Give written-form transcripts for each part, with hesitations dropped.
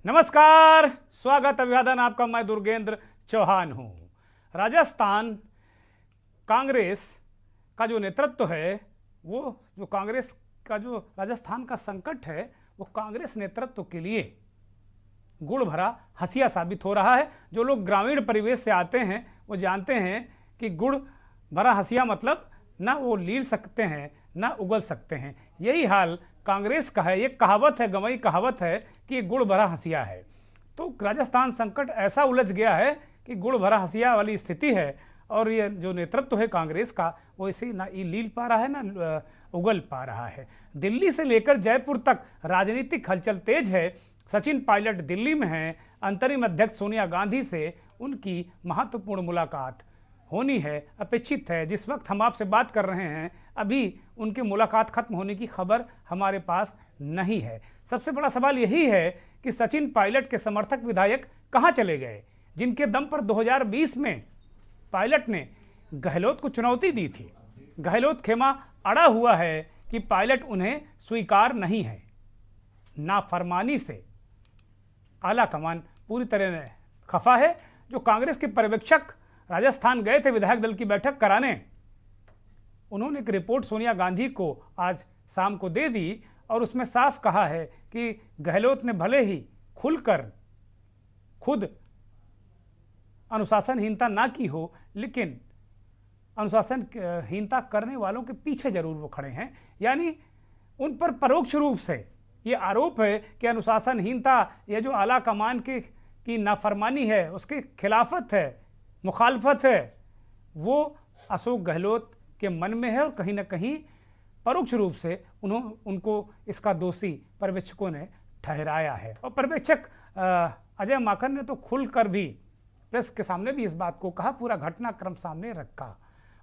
नमस्कार, स्वागत अभिवादन आपका। मैं दुर्गेंद्र चौहान हूं। राजस्थान कांग्रेस का जो नेतृत्व है, वो जो कांग्रेस का जो राजस्थान का संकट है, वो कांग्रेस नेतृत्व के लिए गुड़ भरा हंसिया साबित हो रहा है। जो लोग ग्रामीण परिवेश से आते हैं वो जानते हैं कि गुड़ भरा हंसिया मतलब ना वो लील सकते हैं ना उगल सकते हैं। यही हाल कांग्रेस का है। ये कहावत है, गंवई कहावत है कि गुड़ भरा हंसिया है। तो राजस्थान संकट ऐसा उलझ गया है कि गुड़ भरा हंसिया वाली स्थिति है। और ये जो नेतृत्व है कांग्रेस का, वो इसे ना लील पा रहा है ना उगल पा रहा है। दिल्ली से लेकर जयपुर तक राजनीतिक हलचल तेज है। सचिन पायलट दिल्ली में हैं। अंतरिम अध्यक्ष सोनिया गांधी से उनकी महत्वपूर्ण मुलाकात होनी है, अपेक्षित है। जिस वक्त हम आपसे बात कर रहे हैं, अभी उनकी मुलाकात खत्म होने की खबर हमारे पास नहीं है। सबसे बड़ा सवाल यही है कि सचिन पायलट के समर्थक विधायक कहां चले गए, जिनके दम पर 2020 में पायलट ने गहलोत को चुनौती दी थी। गहलोत खेमा अड़ा हुआ है कि पायलट उन्हें स्वीकार नहीं है। नाफरमानी से आला कमान पूरी तरह खफा है। जो कांग्रेस के पर्यवेक्षक राजस्थान गए थे विधायक दल की बैठक कराने, उन्होंने एक रिपोर्ट सोनिया गांधी को आज शाम को दे दी और उसमें साफ कहा है कि गहलोत ने भले ही खुलकर खुद अनुशासनहीनता ना की हो, लेकिन अनुशासनहीनता करने वालों के पीछे जरूर वो खड़े हैं। यानी उन पर परोक्ष रूप से ये आरोप है कि अनुशासनहीनता, ये जो आला कमान की नाफरमानी है, उसकी खिलाफत है, मुखालफत है, वो अशोक गहलोत के मन में है और कहीं ना कहीं परोक्ष रूप से उनको इसका दोषी पर्यवेक्षकों ने ठहराया है। और पर्यवेक्षक अजय माकन ने तो खुलकर भी प्रेस के सामने भी इस बात को कहा, पूरा घटनाक्रम सामने रखा।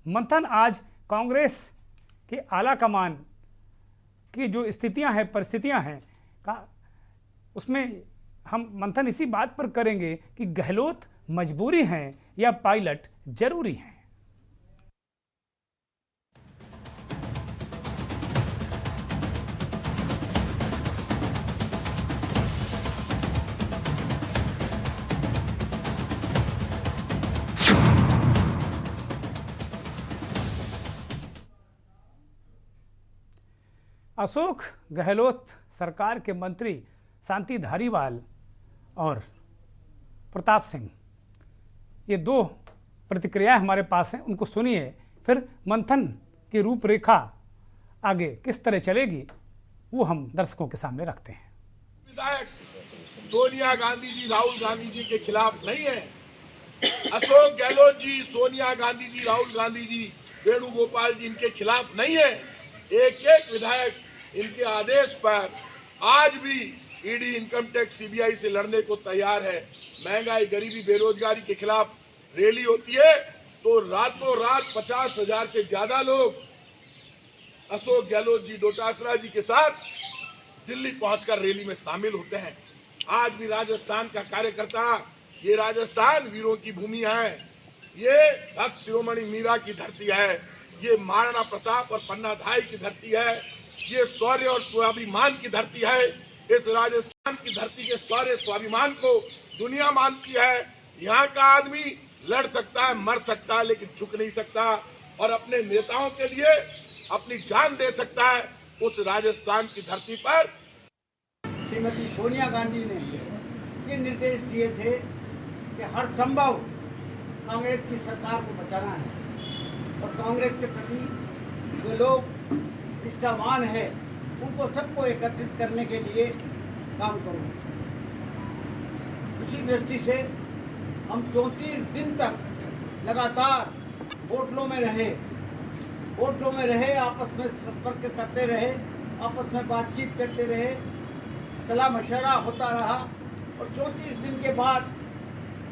मंथन आज कांग्रेस के आला कमान की जो स्थितियां हैं, परिस्थितियां हैं, उसमें हम मंथन इसी बात पर करेंगे कि गहलोत मजबूरी हैं या पायलट जरूरी हैं। अशोक गहलोत सरकार के मंत्री शांति धारीवाल और प्रताप सिंह, ये दो प्रतिक्रियाएं हमारे पास हैं, उनको सुनिए। फिर मंथन की रूपरेखा आगे किस तरह चलेगी वो हम दर्शकों के सामने रखते हैं। विधायक सोनिया गांधी जी राहुल गांधी जी के खिलाफ नहीं है। अशोक गहलोत जी, सोनिया गांधी जी, राहुल गांधी जी, वेणुगोपाल जी इनके खिलाफ नहीं है। एक एक विधायक इनके आदेश पर आज भी ईडी, इनकम टैक्स, सीबीआई से लड़ने को तैयार है। महंगाई, गरीबी, बेरोजगारी के खिलाफ रैली होती है तो रातों रात 50,000 से ज्यादा लोग अशोक गहलोत जी, डोटासरा जी के साथ दिल्ली पहुंचकर रैली में शामिल होते हैं। आज भी राजस्थान का कार्यकर्ता, ये राजस्थान वीरों की भूमि है, ये भक्त शिरोमणि मीरा की धरती है, ये महाराणा प्रताप और पन्ना धाई की धरती है, ये शौर्य और स्वाभिमान की धरती है। इस राजस्थान की धरती के शौर्य स्वाभिमान को दुनिया मानती है। यहाँ का आदमी लड़ सकता है, मर सकता है, लेकिन झुक नहीं सकता और अपने नेताओं के लिए अपनी जान दे सकता है। उस राजस्थान की धरती पर श्रीमती सोनिया गांधी ने ये निर्देश दिए थे कि हर संभव कांग्रेस की सरकार को बचाना है और कांग्रेस के प्रति जो लोग निष्ठावान है उनको सबको एकत्रित करने के लिए काम करूँ। उसी दृष्टि से हम 34 दिन तक लगातार होटलों में रहे, आपस में संपर्क करते रहे, आपस में बातचीत करते रहे, सलाह मशवरा होता रहा। और 34 दिन के बाद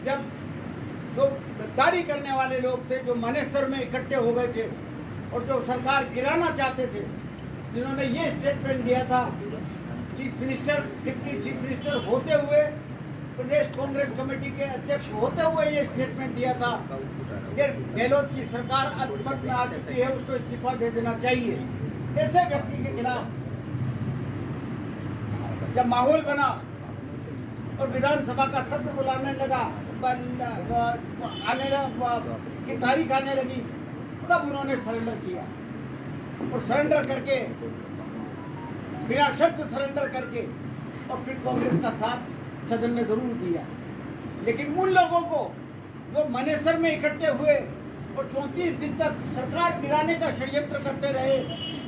जब जो गद्दारी करने वाले लोग थे, जो मानेसर में इकट्ठे हो गए थे और जो सरकार गिराना चाहते थे, जिन्होंने ये स्टेटमेंट दिया था, chief minister, deputy chief minister होते हुए, प्रदेश कांग्रेस कमेटी के अध्यक्ष होते हुए ये स्टेटमेंट दिया था कि गहलोत की सरकार अल्पमत में आ चुकी है, उसको इस्तीफा दे देना चाहिए। ऐसे व्यक्ति के खिलाफ जब माहौल बना और विधानसभा का सत्र बुलाने लगा, की तारीख आने लगी, तब उन्होंने सरेंडर किया और सरेंडर करके, बिना शर्त सरेंडर करके, और फिर कांग्रेस का साथ सदन में जरूर दिया। लेकिन उन लोगों को जो मनेसर में इकट्ठे हुए और 34 दिन तक सरकार गिराने का षड्यंत्र करते रहे,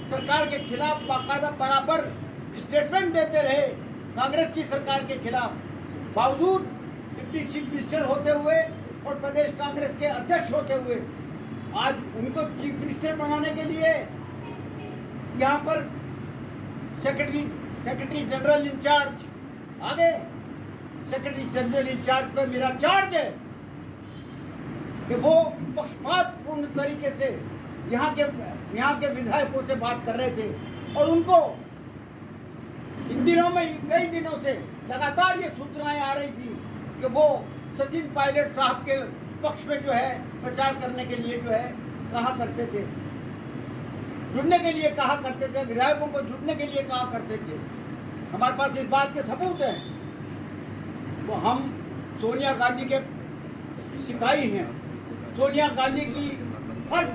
सरकार के खिलाफ बाकायदा बराबर स्टेटमेंट देते रहे कांग्रेस की सरकार के खिलाफ, बावजूद डिप्टी चीफ मिनिस्टर होते हुए और प्रदेश कांग्रेस के अध्यक्ष होते हुए आज उनको चीफ मिनिस्टर बनाने के लिए यहाँ पर सेक्रेटरी जनरल इंचार्ज आगे, सेक्रेटरी जनरल इंचार्ज पे मेरा चार्ज है कि वो पक्षपातपूर्ण तरीके से यहाँ के विधायकों से बात कर रहे थे और उनको इन दिनों में, कई दिनों से लगातार ये सूचनाएं आ रही थी कि वो सचिन पायलट साहब के पक्ष में जो है प्रचार करने के लिए जो है कहा करते थे, जुड़ने के लिए कहा करते थे, विधायकों को जुड़ने के लिए कहा करते थे। हमारे पास इस बात के सबूत हैं। तो हम सोनिया गांधी के सिपाही हैं। सोनिया गांधी की हर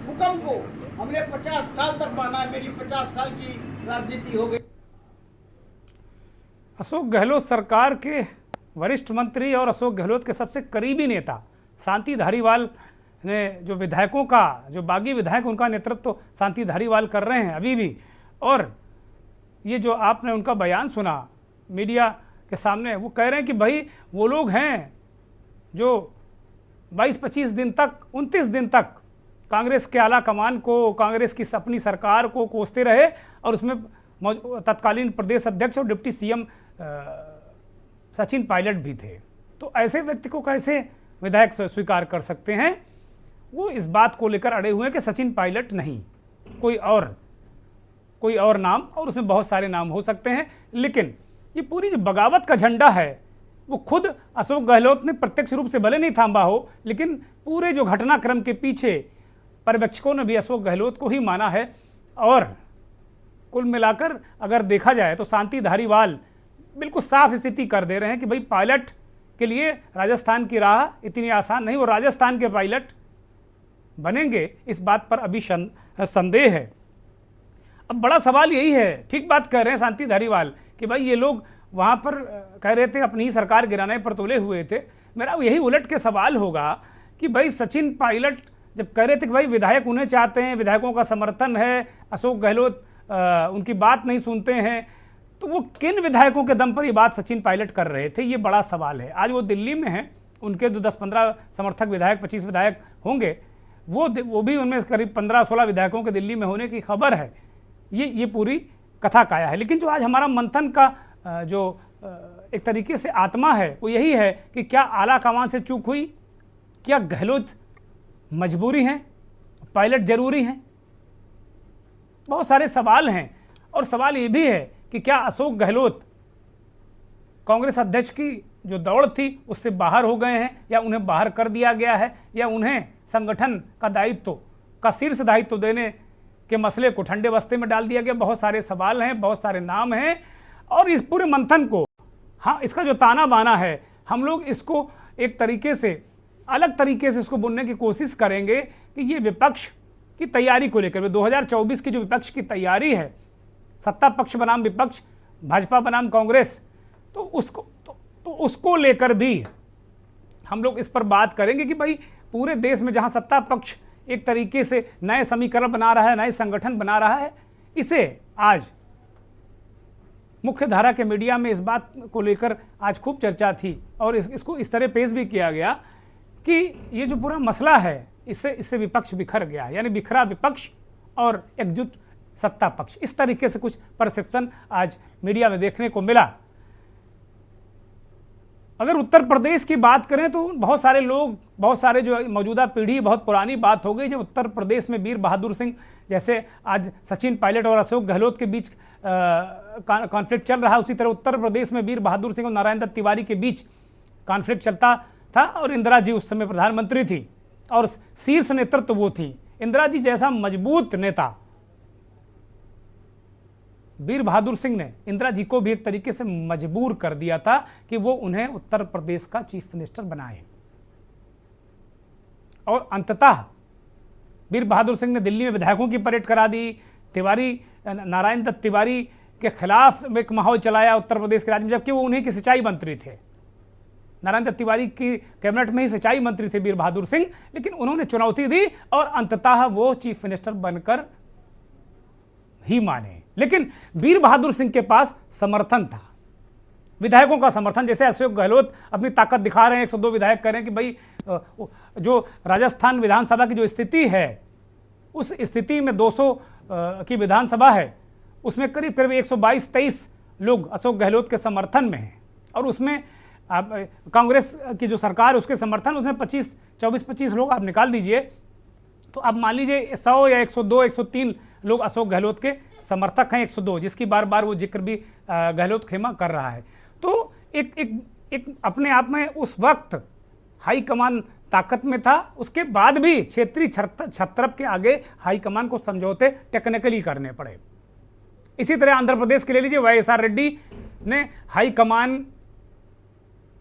हुक्म को हमने 50 साल तक माना है। मेरी 50 साल की राजनीति हो गई। अशोक गहलोत सरकार के वरिष्ठ मंत्री और अशोक गहलोत के सबसे करीबी नेता शांति धारीवाल ने जो विधायकों का, जो बागी विधायक उनका नेतृत्व शांति धारीवाल कर रहे हैं अभी भी, और ये जो आपने उनका बयान सुना मीडिया के सामने, वो कह रहे हैं कि भाई वो लोग हैं जो 22-25 दिन तक, 29 दिन तक कांग्रेस के आला कमान को, कांग्रेस की अपनी सरकार को कोसते रहे और उसमें तत्कालीन प्रदेश अध्यक्ष और डिप्टी सीएम सचिन पायलट भी थे। तो ऐसे व्यक्ति को कैसे विधायक स्वीकार कर सकते हैं? वो इस बात को लेकर अड़े हुए हैं कि सचिन पायलट नहीं, कोई और नाम, और उसमें बहुत सारे नाम हो सकते हैं। लेकिन ये पूरी जो बगावत का झंडा है वो खुद अशोक गहलोत ने प्रत्यक्ष रूप से भले नहीं थामा हो, लेकिन पूरे जो घटनाक्रम के पीछे पर्यवेक्षकों ने भी अशोक गहलोत को ही माना है। और कुल मिलाकर अगर देखा जाए तो शांति धारीवाल बिल्कुल साफ स्थिति कर दे रहे हैं कि भाई पायलट के लिए राजस्थान की राह इतनी आसान नहीं, वो राजस्थान के पायलट बनेंगे, इस बात पर अभी संदेह है। अब बड़ा सवाल यही है, ठीक बात कह रहे हैं शांति धारीवाल कि भाई ये लोग वहाँ पर कह रहे थे अपनी ही सरकार गिराने पर तुले हुए थे। मेरा यही उलट के सवाल होगा कि भाई सचिन पायलट जब कह रहे थे कि भाई विधायक उन्हें चाहते हैं, विधायकों का समर्थन है, अशोक गहलोत उनकी बात नहीं सुनते हैं, तो वो किन विधायकों के दम पर ये बात सचिन पायलट कर रहे थे, ये बड़ा सवाल है। आज वो दिल्ली में हैं, उनके जो 10-15 समर्थक विधायक, 25 विधायक होंगे, वो भी उनमें करीब 15-16 विधायकों के दिल्ली में होने की खबर है। ये पूरी कथा काया है। लेकिन जो आज हमारा मंथन का जो एक तरीके से आत्मा है वो यही है कि क्या आला कमान से चूक हुई, क्या गहलोत मजबूरी हैं, पायलट जरूरी हैं? बहुत सारे सवाल हैं। और सवाल ये भी है कि क्या अशोक गहलोत कांग्रेस अध्यक्ष की जो दौड़ थी उससे बाहर हो गए हैं, या उन्हें बाहर कर दिया गया है, या उन्हें संगठन का दायित्व का शीर्ष दायित्व देने के मसले को ठंडे बस्ते में डाल दिया गया? बहुत सारे सवाल हैं, बहुत सारे नाम हैं। और इस पूरे मंथन को, हाँ, इसका जो ताना बाना है, हम लोग इसको एक तरीके से, अलग तरीके से इसको बुनने की कोशिश करेंगे कि ये विपक्ष की तैयारी को लेकर, 2024 की जो विपक्ष की तैयारी है, सत्ता पक्ष बनाम विपक्ष, भाजपा बनाम कांग्रेस, तो उसको लेकर भी हम लोग इस पर बात करेंगे कि भाई पूरे देश में जहां सत्ता पक्ष एक तरीके से नए समीकरण बना रहा है, नए संगठन बना रहा है, इसे आज मुख्य धारा के मीडिया में इस बात को लेकर आज खूब चर्चा थी और इसको इस तरह पेश भी किया गया कि ये जो पूरा मसला है, इससे विपक्ष बिखर गया, यानी बिखरा विपक्ष और एकजुट सत्ता पक्ष, इस तरीके से कुछ परसेप्शन आज मीडिया में देखने को मिला। अगर उत्तर प्रदेश की बात करें तो बहुत सारे लोग, बहुत सारे जो मौजूदा पीढ़ी, बहुत पुरानी बात हो गई जब उत्तर प्रदेश में वीर बहादुर सिंह जैसे आज सचिन पायलट और अशोक गहलोत के बीच कॉन्फ्लिक्ट चल रहा है, उसी तरह उत्तर प्रदेश में वीर बहादुर सिंह और नारायण दत्त तिवारी के बीच कॉन्फ्लिक्ट चलता था। और इंदिरा जी उस समय प्रधानमंत्री थी और शीर्ष नेतृत्व वो थी। इंदिरा जी जैसा मजबूत नेता वीर बहादुर सिंह ने इंदिरा जी को भी एक तरीके से मजबूर कर दिया था कि वो उन्हें उत्तर प्रदेश का चीफ मिनिस्टर बनाए। और अंततः वीर बहादुर सिंह ने दिल्ली में विधायकों की परेड करा दी, तिवारी नारायण दत्त तिवारी के खिलाफ एक माहौल चलाया उत्तर प्रदेश के राज्य में, जबकि वो उन्हीं के सिंचाई मंत्री थे। नारायण दत्त तिवारी की कैबिनेट में ही सिंचाई मंत्री थे वीर बहादुर सिंह, लेकिन उन्होंने चुनौती दी और अंततः वो चीफ मिनिस्टर बनकर ही माने। लेकिन वीर बहादुर सिंह के पास समर्थन था, विधायकों का समर्थन। जैसे अशोक गहलोत अपनी ताकत दिखा रहे हैं, 102 विधायक कह रहे हैं कि भाई जो राजस्थान विधानसभा की जो स्थिति है, उस स्थिति में 200 की विधानसभा है, उसमें करीब करीब 122-23 लोग अशोक गहलोत के समर्थन में हैं, और उसमें कांग्रेस की जो सरकार है उसके समर्थन, उसमें 24-25 लोग आप निकाल दीजिए, तो अब मान लीजिए 100 या 102 103 लोग अशोक गहलोत के समर्थक हैं, 102 जिसकी बार बार वो जिक्र भी गहलोत खेमा कर रहा है। तो एक अपने आप में उस वक्त हाईकमान ताकत में था, उसके बाद भी क्षेत्रीय छत्रप के आगे हाईकमान को समझौते टेक्निकली करने पड़े। इसी तरह आंध्र प्रदेश के ले लीजिए, YSR रेड्डी ने हाईकमान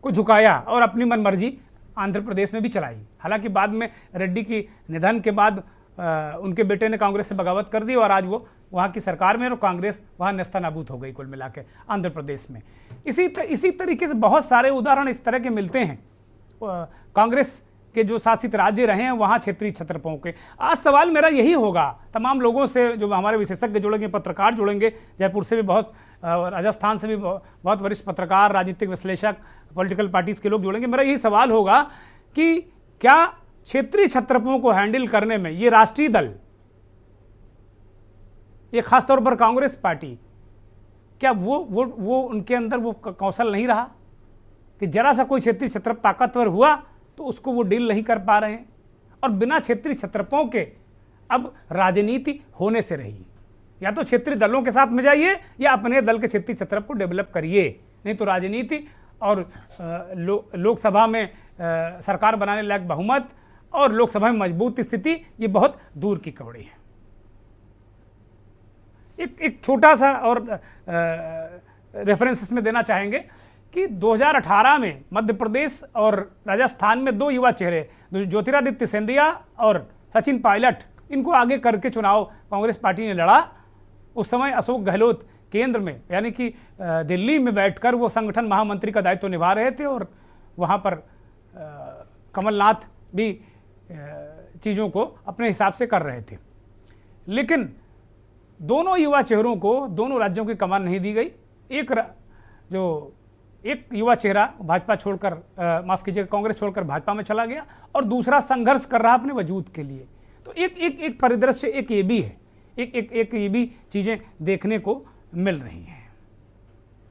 को झुकाया और अपनी मनमर्जी आंध्र प्रदेश में भी चलाई। हालांकि बाद में रेड्डी की निधन के बाद उनके बेटे ने कांग्रेस से बगावत कर दी और आज वो वहाँ की सरकार में, और कांग्रेस वहाँ नेस्तनाबूद हो गई कुल मिला के आंध्र प्रदेश में। इसी तरीके से बहुत सारे उदाहरण इस तरह के मिलते हैं कांग्रेस के जो शासित राज्य रहे हैं वहाँ क्षेत्रीय छत्रपों के। आज सवाल मेरा यही होगा तमाम लोगों से, जो हमारे विशेषज्ञ जुड़ेंगे, पत्रकार जुड़ेंगे, जयपुर से भी बहुत, राजस्थान से भी बहुत वरिष्ठ पत्रकार, राजनीतिक विश्लेषक, पॉलिटिकल पार्टीज के लोग जुड़ेंगे। मेरा यही सवाल होगा कि क्या क्षेत्रीय छत्रपों को हैंडल करने में ये राष्ट्रीय दल, ये खासतौर पर कांग्रेस पार्टी, क्या वो उनके अंदर वो कौशल नहीं रहा कि जरा सा कोई क्षेत्रीय छत्रप ताकतवर हुआ तो उसको वो डील नहीं कर पा रहे हैं, और बिना क्षेत्रीय छत्रपों के अब राजनीति होने से रही। या तो क्षेत्रीय दलों के साथ में जाइए या अपने दल के क्षेत्रीय छत्रप को डेवलप करिए, नहीं तो राजनीति और लोकसभा में सरकार बनाने लायक बहुमत और लोकसभा में मजबूत स्थिति, ये बहुत दूर की कौड़ी है। एक छोटा सा और रेफरेंस इसमें देना चाहेंगे कि 2018 में मध्य प्रदेश और राजस्थान में 2 युवा चेहरे, ज्योतिरादित्य सिंधिया और सचिन पायलट, इनको आगे करके चुनाव कांग्रेस पार्टी ने लड़ा। उस समय अशोक गहलोत केंद्र में यानी कि दिल्ली में बैठकर वो संगठन महामंत्री का दायित्व निभा रहे थे, और वहाँ पर कमलनाथ भी चीज़ों को अपने हिसाब से कर रहे थे। लेकिन दोनों युवा चेहरों को दोनों राज्यों की कमान नहीं दी गई। एक युवा चेहरा भाजपा छोड़कर, माफ़ कीजिएगा, कांग्रेस छोड़कर भाजपा में चला गया, और दूसरा संघर्ष कर रहा अपने वजूद के लिए। तो एक परिदृश्य एक ये भी है, एक ये भी चीज़ें देखने को मिल रही हैं।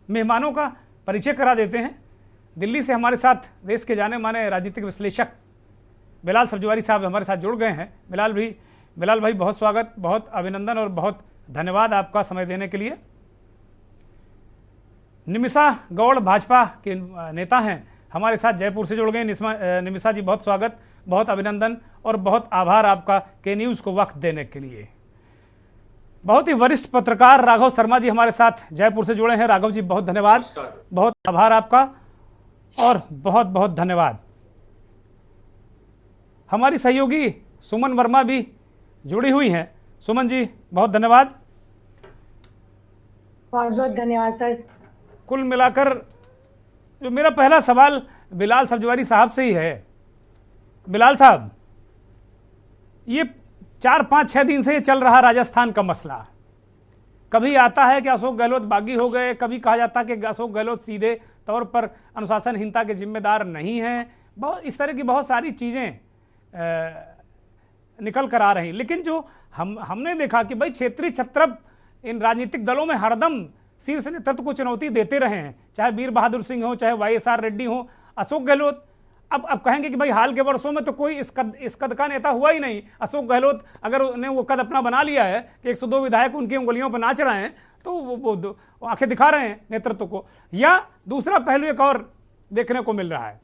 मेहमानों का परिचय करा देते हैं। दिल्ली से हमारे साथ देश के जाने माने राजनीतिक विश्लेषक बिलाल सब्जवारी साहब हमारे साथ जुड़ गए हैं। बिलाल भाई बहुत स्वागत, बहुत अभिनंदन और बहुत धन्यवाद आपका समय देने के लिए। निमिषा गौड़ भाजपा के नेता हैं, हमारे साथ जयपुर से जुड़ गए। निमिषा जी बहुत स्वागत, बहुत अभिनंदन और बहुत आभार आपका के न्यूज़ को वक्त देने के लिए। बहुत ही वरिष्ठ पत्रकार राघव शर्मा जी हमारे साथ जयपुर से जुड़े हैं। राघव जी बहुत धन्यवाद, बहुत आभार आपका और बहुत बहुत धन्यवाद। हमारी सहयोगी सुमन वर्मा भी जुड़ी हुई हैं। सुमन जी बहुत धन्यवाद। बहुत बहुत धन्यवाद सर। कुल मिलाकर जो मेरा पहला सवाल बिलाल सब्जवारी साहब से ही है। बिलाल साहब, ये 4-5-6 दिन से चल रहा राजस्थान का मसला, कभी आता है कि अशोक गहलोत बागी हो गए, कभी कहा जाता है कि अशोक गहलोत सीधे तौर पर अनुशासनहीनता के जिम्मेदार नहीं हैं। बहुत इस तरह की बहुत सारी चीज़ें निकल कर आ रही। लेकिन जो हमने देखा कि भाई क्षेत्रीय छत्रप इन राजनीतिक दलों में हरदम शीर्ष नेतृत्व को चुनौती देते रहे हैं, चाहे वीर बहादुर सिंह हो, चाहे YSR रेड्डी हो, अशोक गहलोत। अब कहेंगे कि भाई हाल के वर्षों में तो कोई इस कद का नेता हुआ ही नहीं। अशोक गहलोत अगर उन्हें वो कद अपना बना लिया है कि 102 विधायक उनकी उंगलियों पर नाच रहे हैं, तो वो आंखें दिखा रहे हैं नेतृत्व को। या दूसरा पहलू एक और देखने को मिल रहा है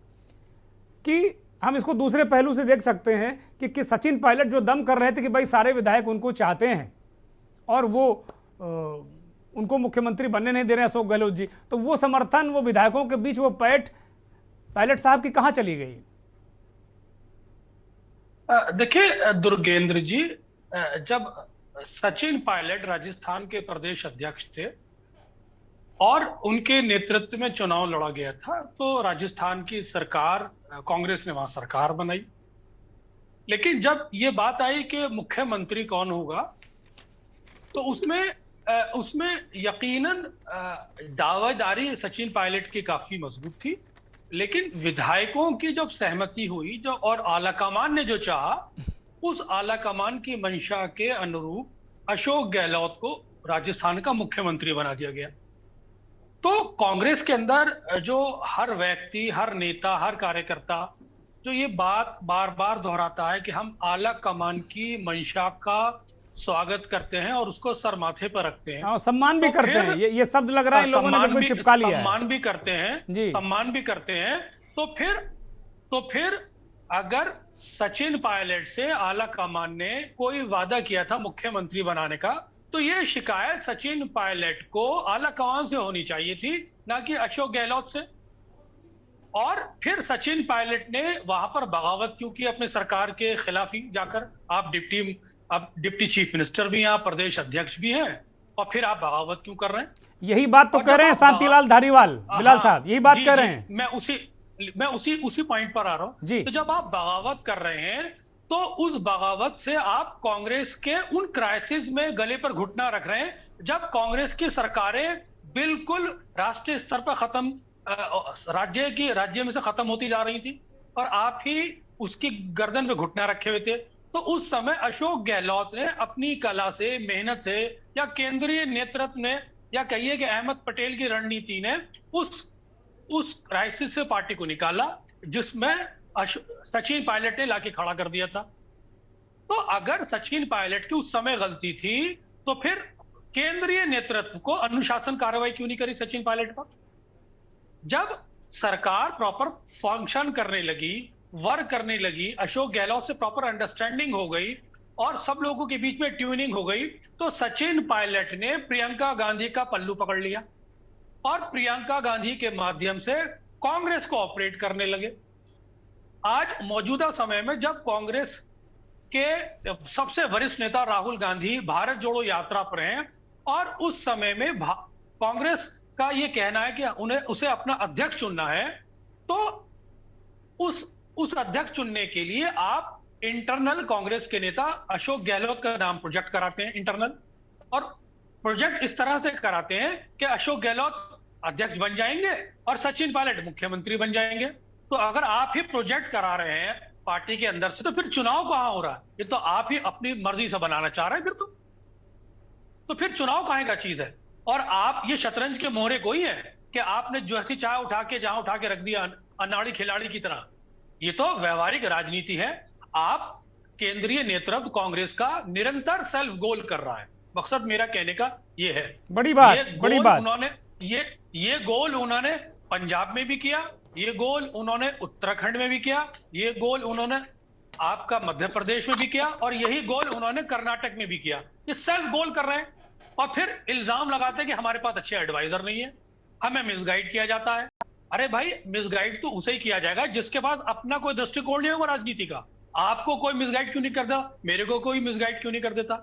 कि हम इसको दूसरे पहलू से देख सकते हैं कि सचिन पायलट जो दम कर रहे थे कि भाई सारे विधायक उनको चाहते हैं और वो उनको मुख्यमंत्री बनने नहीं दे रहे हैं अशोक गहलोत जी, तो वो समर्थन, वो विधायकों के बीच वो पायलट साहब की कहाँ चली गई? देखिए दुर्गेंद्र जी, जब सचिन पायलट राजस्थान के प्रदेश अध्यक्ष थे और उनके नेतृत्व में चुनाव लड़ा गया था, तो राजस्थान की सरकार, कांग्रेस ने वहां सरकार बनाई। लेकिन जब ये बात आई कि मुख्यमंत्री कौन होगा, तो उसमें यकीनन दावेदारी सचिन पायलट की काफी मजबूत थी, लेकिन विधायकों की जब सहमति हुई जो और आलाकमान ने जो चाहा, उस आलाकमान की मंशा के अनुरूप अशोक गहलोत को राजस्थान का मुख्यमंत्री बना दिया गया। तो कांग्रेस के अंदर जो हर व्यक्ति, हर नेता, हर कार्यकर्ता जो ये बात बार बार दोहराता है कि हम आला कमान की मंशा का स्वागत करते हैं और उसको सर माथे पर रखते हैं, सम्मान भी तो करते हैं, ये शब्द लग रहा है इन लोगों ने बिल्कुल चिपका लिया है। सम्मान भी करते हैं जी, सम्मान भी करते हैं। तो फिर अगर सचिन पायलट से आला कमान ने कोई वादा किया था मुख्यमंत्री बनाने का, तो ये शिकायत सचिन पायलट को आला कमान से होनी चाहिए थी, ना कि अशोक गहलोत से। और फिर सचिन पायलट ने वहां पर बगावत क्यों की अपने सरकार के खिलाफ ही जाकर? आप डिप्टी चीफ मिनिस्टर भी हैं, आप प्रदेश अध्यक्ष भी हैं, और फिर आप बगावत क्यों कर रहे हैं? यही बात तो कह रहे हैं शांतिलाल धारीवाल, बिलाल साहब, यही बात कह रहे हैं। मैं उसी पॉइंट पर आ रहा हूं। तो जब आप बगावत कर रहे हैं, तो उस बगावत से आप कांग्रेस के उन क्राइसिस में गले पर घुटना रख रहे हैं, जब कांग्रेस की सरकारें बिल्कुल राष्ट्रीय स्तर पर खत्म, राज्य में से खत्म होती जा रही थी, और आप ही उसकी गर्दन पे घुटना रखे हुए थे। तो उस समय अशोक गहलोत ने अपनी कला से, मेहनत से, या केंद्रीय नेतृत्व ने, या कहिए कि अहमद पटेल की रणनीति ने उस क्राइसिस से पार्टी को निकाला, जिसमें सचिन पायलट ने लाके खड़ा कर दिया था। तो अगर सचिन पायलट की उस समय गलती थी, तो फिर केंद्रीय नेतृत्व को अनुशासन कार्रवाई क्यों नहीं करी सचिन पायलट पर? जब सरकार प्रॉपर फंक्शन करने लगी, वर्क करने लगी, अशोक गहलोत से प्रॉपर अंडरस्टैंडिंग हो गई और सब लोगों के बीच में ट्यूनिंग हो गई, तो सचिन पायलट ने प्रियंका गांधी का पल्लू पकड़ लिया और प्रियंका गांधी के माध्यम से कांग्रेस को ऑपरेट करने लगे। आज मौजूदा समय में जब कांग्रेस के सबसे वरिष्ठ नेता राहुल गांधी भारत जोड़ो यात्रा पर हैं, और उस समय में कांग्रेस का ये कहना है कि उसे अपना अध्यक्ष चुनना है, तो उस अध्यक्ष चुनने के लिए आप इंटरनल कांग्रेस के नेता अशोक गहलोत का नाम प्रोजेक्ट कराते हैं इंटरनल, और प्रोजेक्ट इस तरह से कराते हैं कि अशोक गहलोत अध्यक्ष बन जाएंगे और सचिन पायलट मुख्यमंत्री बन जाएंगे। तो अगर आप ही प्रोजेक्ट करा रहे हैं पार्टी के अंदर से, तो फिर चुनाव कहां हो रहा है? ये तो आप ही अपनी मर्जी से बनाना चाह रहे हैं। तो फिर चुनाव काहे का चीज है? और आप ये शतरंज के मोहरे कोई है कि आपने जो ऐसी चाय उठा के रख दिया अनाड़ी खिलाड़ी की तरह। ये तो व्यवहारिक राजनीति है। आप केंद्रीय नेतृत्व कांग्रेस का निरंतर सेल्फ गोल कर रहा है। मकसद मेरा कहने का ये है। बड़ी बात उन्होंने ये गोल उन्होंने पंजाब में भी किया, ये गोल उन्होंने उत्तराखंड में भी किया, ये गोल उन्होंने आपका मध्य प्रदेश में भी किया, और यही गोल उन्होंने कर्नाटक में भी किया। ये सेल्फ गोल कर रहे हैं और फिर इल्जाम लगाते हैं कि हमारे पास अच्छे एडवाइजर नहीं है, हमें मिसगाइड किया जाता है। अरे भाई, मिसगाइड तो उसे ही किया जाएगा जिसके पास अपना कोई दृष्टिकोण नहीं होगा राजनीति का। आपको कोई मिसगाइड क्यों नहीं करता? मेरे को कोई मिसगाइड क्यों नहीं कर देता?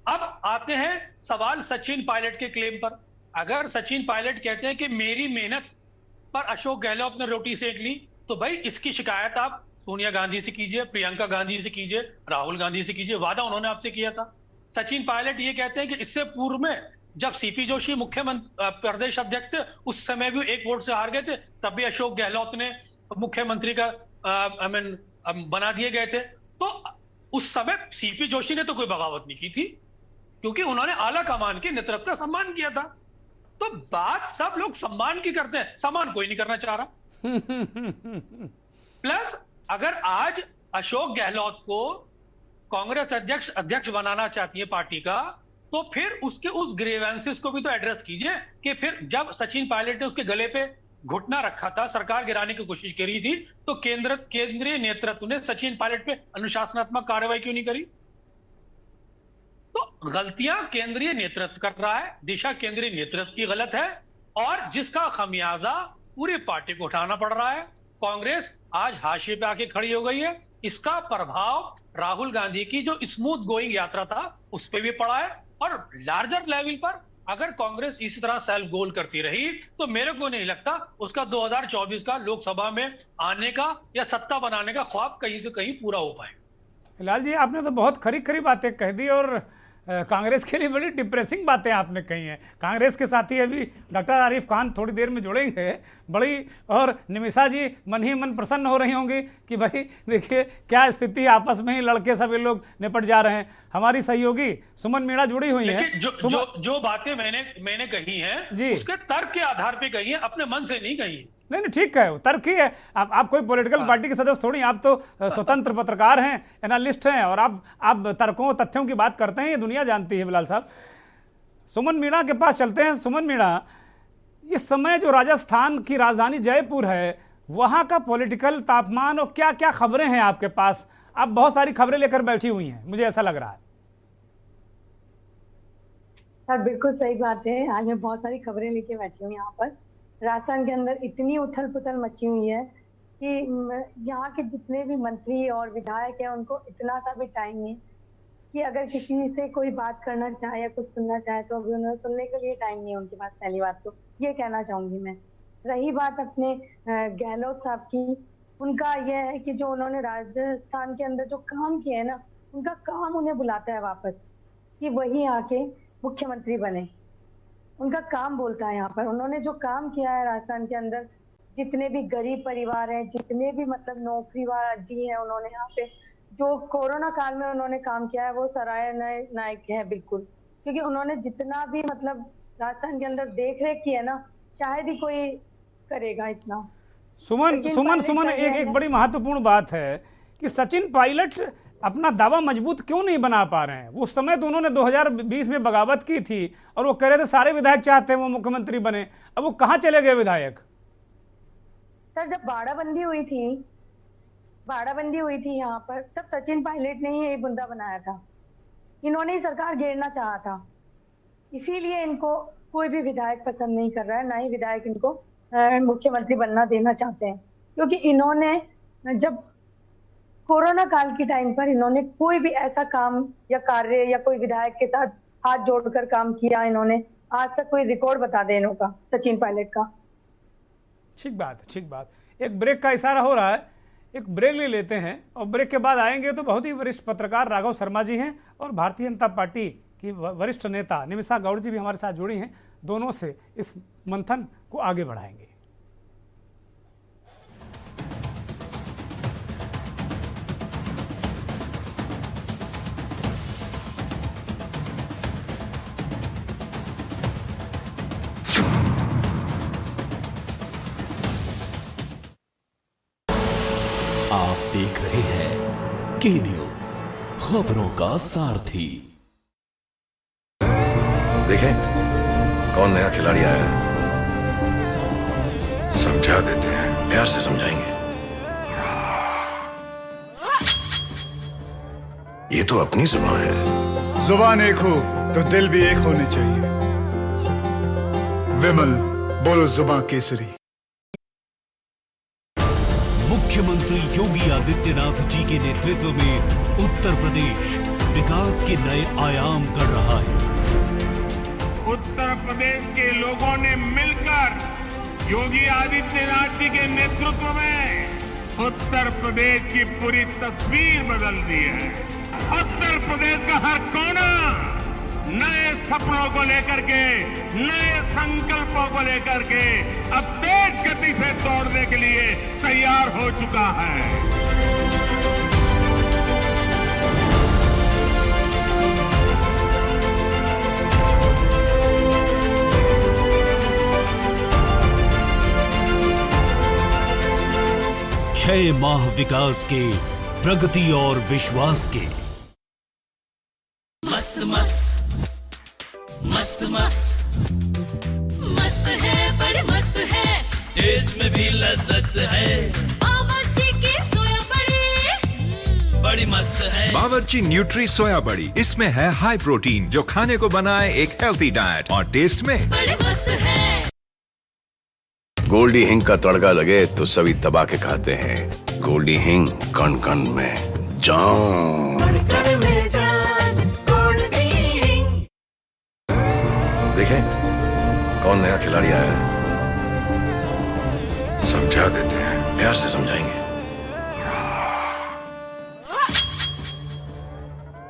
अब आते हैं सवाल सचिन पायलट के क्लेम पर। अगर सचिन पायलट कहते हैं कि मेरी मेहनत पर अशोक गहलोत ने रोटी सेक ली, तो भाई इसकी शिकायत आप सोनिया गांधी से कीजिए, प्रियंका गांधी से कीजिए, राहुल गांधी से कीजिए। वादा उन्होंने आपसे किया था। सचिन पायलट ये कहते हैं कि इससे पूर्व में जब सीपी जोशी मुख्यमंत्री प्रदेश अध्यक्ष थे, उस समय भी एक वोट से हार गए थे, तब भी अशोक गहलोत ने मुख्यमंत्री का बना दिए गए थे। तो उस समय सीपी जोशी ने तो कोई बगावत नहीं की थी, क्योंकि उन्होंने आला कमान के नेतृत्व का सम्मान किया था। तो बात सब लोग सम्मान की करते हैं, सम्मान कोई नहीं करना चाह रहा। प्लस अगर आज अशोक गहलोत को कांग्रेस अध्यक्ष बनाना चाहती है पार्टी का, तो फिर उसके उस ग्रीवेंसेस को भी तो एड्रेस कीजिए कि फिर जब सचिन पायलट ने उसके गले पे घुटना रखा था, सरकार गिराने की कोशिश करी थी, तो केंद्रीय नेतृत्व ने सचिन पायलट पे अनुशासनात्मक कार्रवाई क्यों नहीं करी? तो गलतियां केंद्रीय नेतृत्व कर रहा है, दिशा केंद्रीय नेतृत्व की गलत है, और जिसका खमियाजा पूरी पार्टी को उठाना पड़ रहा है। कांग्रेस आज हाशिए पे आके खड़ी हो गई है। इसका प्रभाव राहुल गांधी की जो स्मूथ गोइंग यात्रा था उस पर भी पड़ा है, और लार्जर लेवल पर अगर कांग्रेस इसी तरह सेल्फ गोल करती रही तो मेरे को नहीं लगता उसका 2024 का लोकसभा में आने का या सत्ता बनाने का ख्वाब कहीं से कहीं पूरा हो पाए। हिलाल जी, आपने तो बहुत खरी खरी बातें कह दी और कांग्रेस के लिए बड़ी डिप्रेसिंग बातें आपने कही हैं। कांग्रेस के साथी अभी डॉक्टर आरिफ खान थोड़ी देर में जुड़ेंगे बड़ी, और निमिषा जी मन ही मन प्रसन्न हो रही होंगी कि भाई देखिए क्या स्थिति, आपस में ही लड़के सभी लोग निपट जा रहे हैं। हमारी सहयोगी सुमन मीणा जुड़ी हुई हैं। जो बातें मैंने कही हैं जी, उसके तर्क के आधार पे कही है, अपने मन से नहीं कही। नहीं ठीक है, तर्क ही है। आप कोई पॉलिटिकल पार्टी के सदस्य थोड़ी, आप तो स्वतंत्र पत्रकार हैं, एनालिस्ट हैं, और आप तर्कों तथ्यों की बात करते हैं, ये दुनिया जानती है। बिलाल साहब, सुमन मीणा के पास चलते हैं। सुमन मीणा, इस समय जो राजस्थान की राजधानी जयपुर है, वहाँ का पॉलिटिकल तापमान और क्या क्या खबरें हैं आपके पास? आप बहुत सारी खबरें लेकर बैठी हुई हैं, मुझे ऐसा लग रहा है। सर बिल्कुल सही बात है, आज मैं बहुत सारी खबरें लेके बैठी हूँ। यहाँ पर राजस्थान के अंदर इतनी उथल पुथल मची हुई है कि यहाँ के जितने भी मंत्री और विधायक हैं उनको इतना सा भी टाइम नहीं कि अगर किसी से कोई बात करना चाहे या कुछ सुनना चाहे तो अभी उन्हें सुनने के लिए टाइम नहीं है उनके पास। पहली बात तो ये कहना चाहूंगी मैं। रही बात अपने गहलोत साहब की, उनका यह है कि जो उन्होंने राजस्थान के अंदर जो काम किया है ना, उनका काम उन्हें बुलाता है वापस कि वही आके मुख्यमंत्री बने। उनका काम बोलता है। यहाँ पर उन्होंने जो काम किया है राजस्थान के अंदर, जितने भी गरीब परिवार हैं, जितने भी मतलब नौकरी दी है उन्होंने, यहाँ पे जो कोरोना काल में उन्होंने काम किया है वो सराहनीय नायक है बिल्कुल। क्योंकि उन्होंने जितना भी मतलब राजस्थान के अंदर देख रेख की है ना, शायद ही कोई करेगा इतना। सुमन एक बड़ी महत्वपूर्ण बात है कि सचिन पायलट अपना दावा मजबूत क्यों नहीं बना पा रहे हैं? उस समय तो उन्होंने 2020 में बगावत की थी और वो कह रहे थे सारे विधायक चाहते हैं वो मुख्यमंत्री बने। अब वो कहाँ चले गए विधायक? सर जब बाड़ाबंदी हुई थी यहाँ पर, तब सचिन पायलट ने ही एक बुंदा बनाया था। इन्होंने ही सरकार घेरना चाहा था, इसीलिए इनको कोई भी विधायक पसंद नहीं कर रहा है, ना ही विधायक इनको मुख्यमंत्री बनना देना चाहते हैं। क्योंकि इन्होंने जब कोरोना काल के टाइम पर इन्होंने कोई भी ऐसा काम या कार्य या कोई विधायक के साथ हाथ जोड़कर काम किया इन्होंने, आज तक कोई रिकॉर्ड बता दे इनका, सचिन पायलट का। ठीक बात। एक ब्रेक का इशारा हो रहा है, एक ब्रेक ले लेते हैं और ब्रेक के बाद आएंगे तो बहुत ही वरिष्ठ पत्रकार राघव शर्मा जी हैं और भारतीय जनता पार्टी की वरिष्ठ नेता निमिषा गौड़ जी भी हमारे साथ जुड़ी हैं। दोनों से इस मंथन को आगे बढ़ाएंगे। आप देख रहे हैं के न्यूज, खबरों का सारथी। देखें कौन नया खिलाड़ी आया है, समझा देते हैं, प्यार से समझाएंगे। ये तो अपनी जुबान है। जुबान एक हो तो दिल भी एक होने चाहिए। विमल बोलो जुबान केसरी। मुख्यमंत्री योगी आदित्यनाथ जी के नेतृत्व में उत्तर प्रदेश विकास के नए आयाम गढ़ रहा है। उत्तर प्रदेश के लोगों ने मिलकर योगी आदित्यनाथ जी के नेतृत्व में उत्तर प्रदेश की पूरी तस्वीर बदल दी है। उत्तर प्रदेश का हर कोना नए सपनों को लेकर के, नए संकल्पों को लेकर के अब तेज गति से दौड़ने के लिए तैयार हो चुका है। छह माह विकास के, प्रगति और विश्वास के। मस्त मस्त मस्त मस्त मस्त है, बड़े मस्त है, टेस्ट में भी लज्जत है। बावर्ची की सोया बड़ी बड़ी मस्त है। बावर्ची न्यूट्री सोया बड़ी, इसमें है हाई प्रोटीन जो खाने को बनाए एक हेल्थी डाइट और टेस्ट में बड़ी मस्त है। गोल्डी हिंग का तड़का लगे तो सभी दबा के खाते हैं। गोल्डी हिंग कण कण में जान। देखें कौन नया खिलाड़ी आया है, समझा देते हैं, प्यार से समझाएंगे।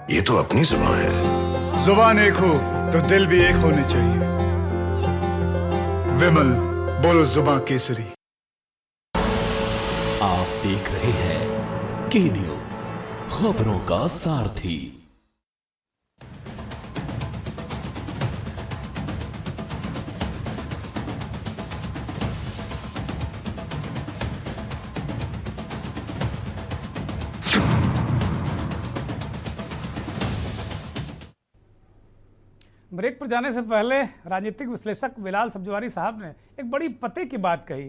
ये तो अपनी जुबान है। जुबान एक हो तो दिल भी एक होने चाहिए। विमल बोलो जुबान केसरी। आप देख रहे हैं के न्यूज, खबरों का सारथी। ब्रेक पर जाने से पहले राजनीतिक विश्लेषक बिलाल सब्जवारी साहब ने एक बड़ी पते की बात कही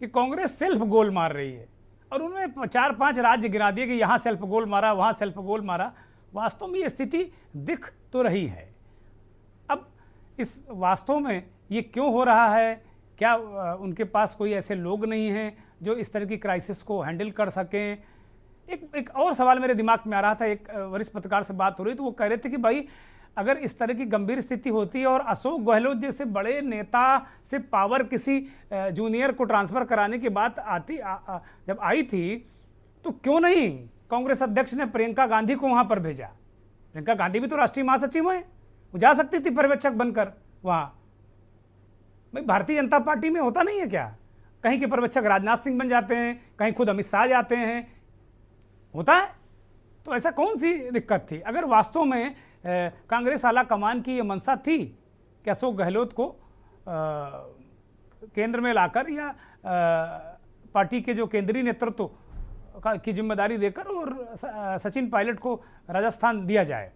कि कांग्रेस सेल्फ गोल मार रही है, और उन्होंने 4-5 राज्य गिना दिए कि यहाँ सेल्फ गोल मारा, वहाँ सेल्फ गोल मारा। वास्तव में ये स्थिति दिख तो रही है। अब इस वास्तव में ये क्यों हो रहा है? क्या उनके पास कोई ऐसे लोग नहीं हैं जो इस तरह की क्राइसिस को हैंडल कर सकें? एक और सवाल मेरे दिमाग में आ रहा था। एक वरिष्ठ पत्रकार से बात हो रही तो वो कह रहे थे कि भाई अगर इस तरह की गंभीर स्थिति होती है और अशोक गहलोत जैसे बड़े नेता से पावर किसी जूनियर को ट्रांसफ़र कराने की बात जब आई थी तो क्यों नहीं कांग्रेस अध्यक्ष ने प्रियंका गांधी को वहाँ पर भेजा? प्रियंका गांधी भी तो राष्ट्रीय महासचिव हैं, वो जा सकती थी पर्यवेक्षक बनकर वहाँ। भाई भारतीय जनता पार्टी में होता नहीं है क्या? कहीं के पर्यवेक्षक राजनाथ सिंह बन जाते हैं, कहीं खुद अमित शाह जाते हैं, होता है। तो ऐसा कौन सी दिक्कत थी? अगर वास्तव में कांग्रेस आला कमान की ये मंशा थी कि अशोक गहलोत को केंद्र में लाकर या पार्टी के जो केंद्रीय नेतृत्व की जिम्मेदारी देकर और सचिन पायलट को राजस्थान दिया जाए,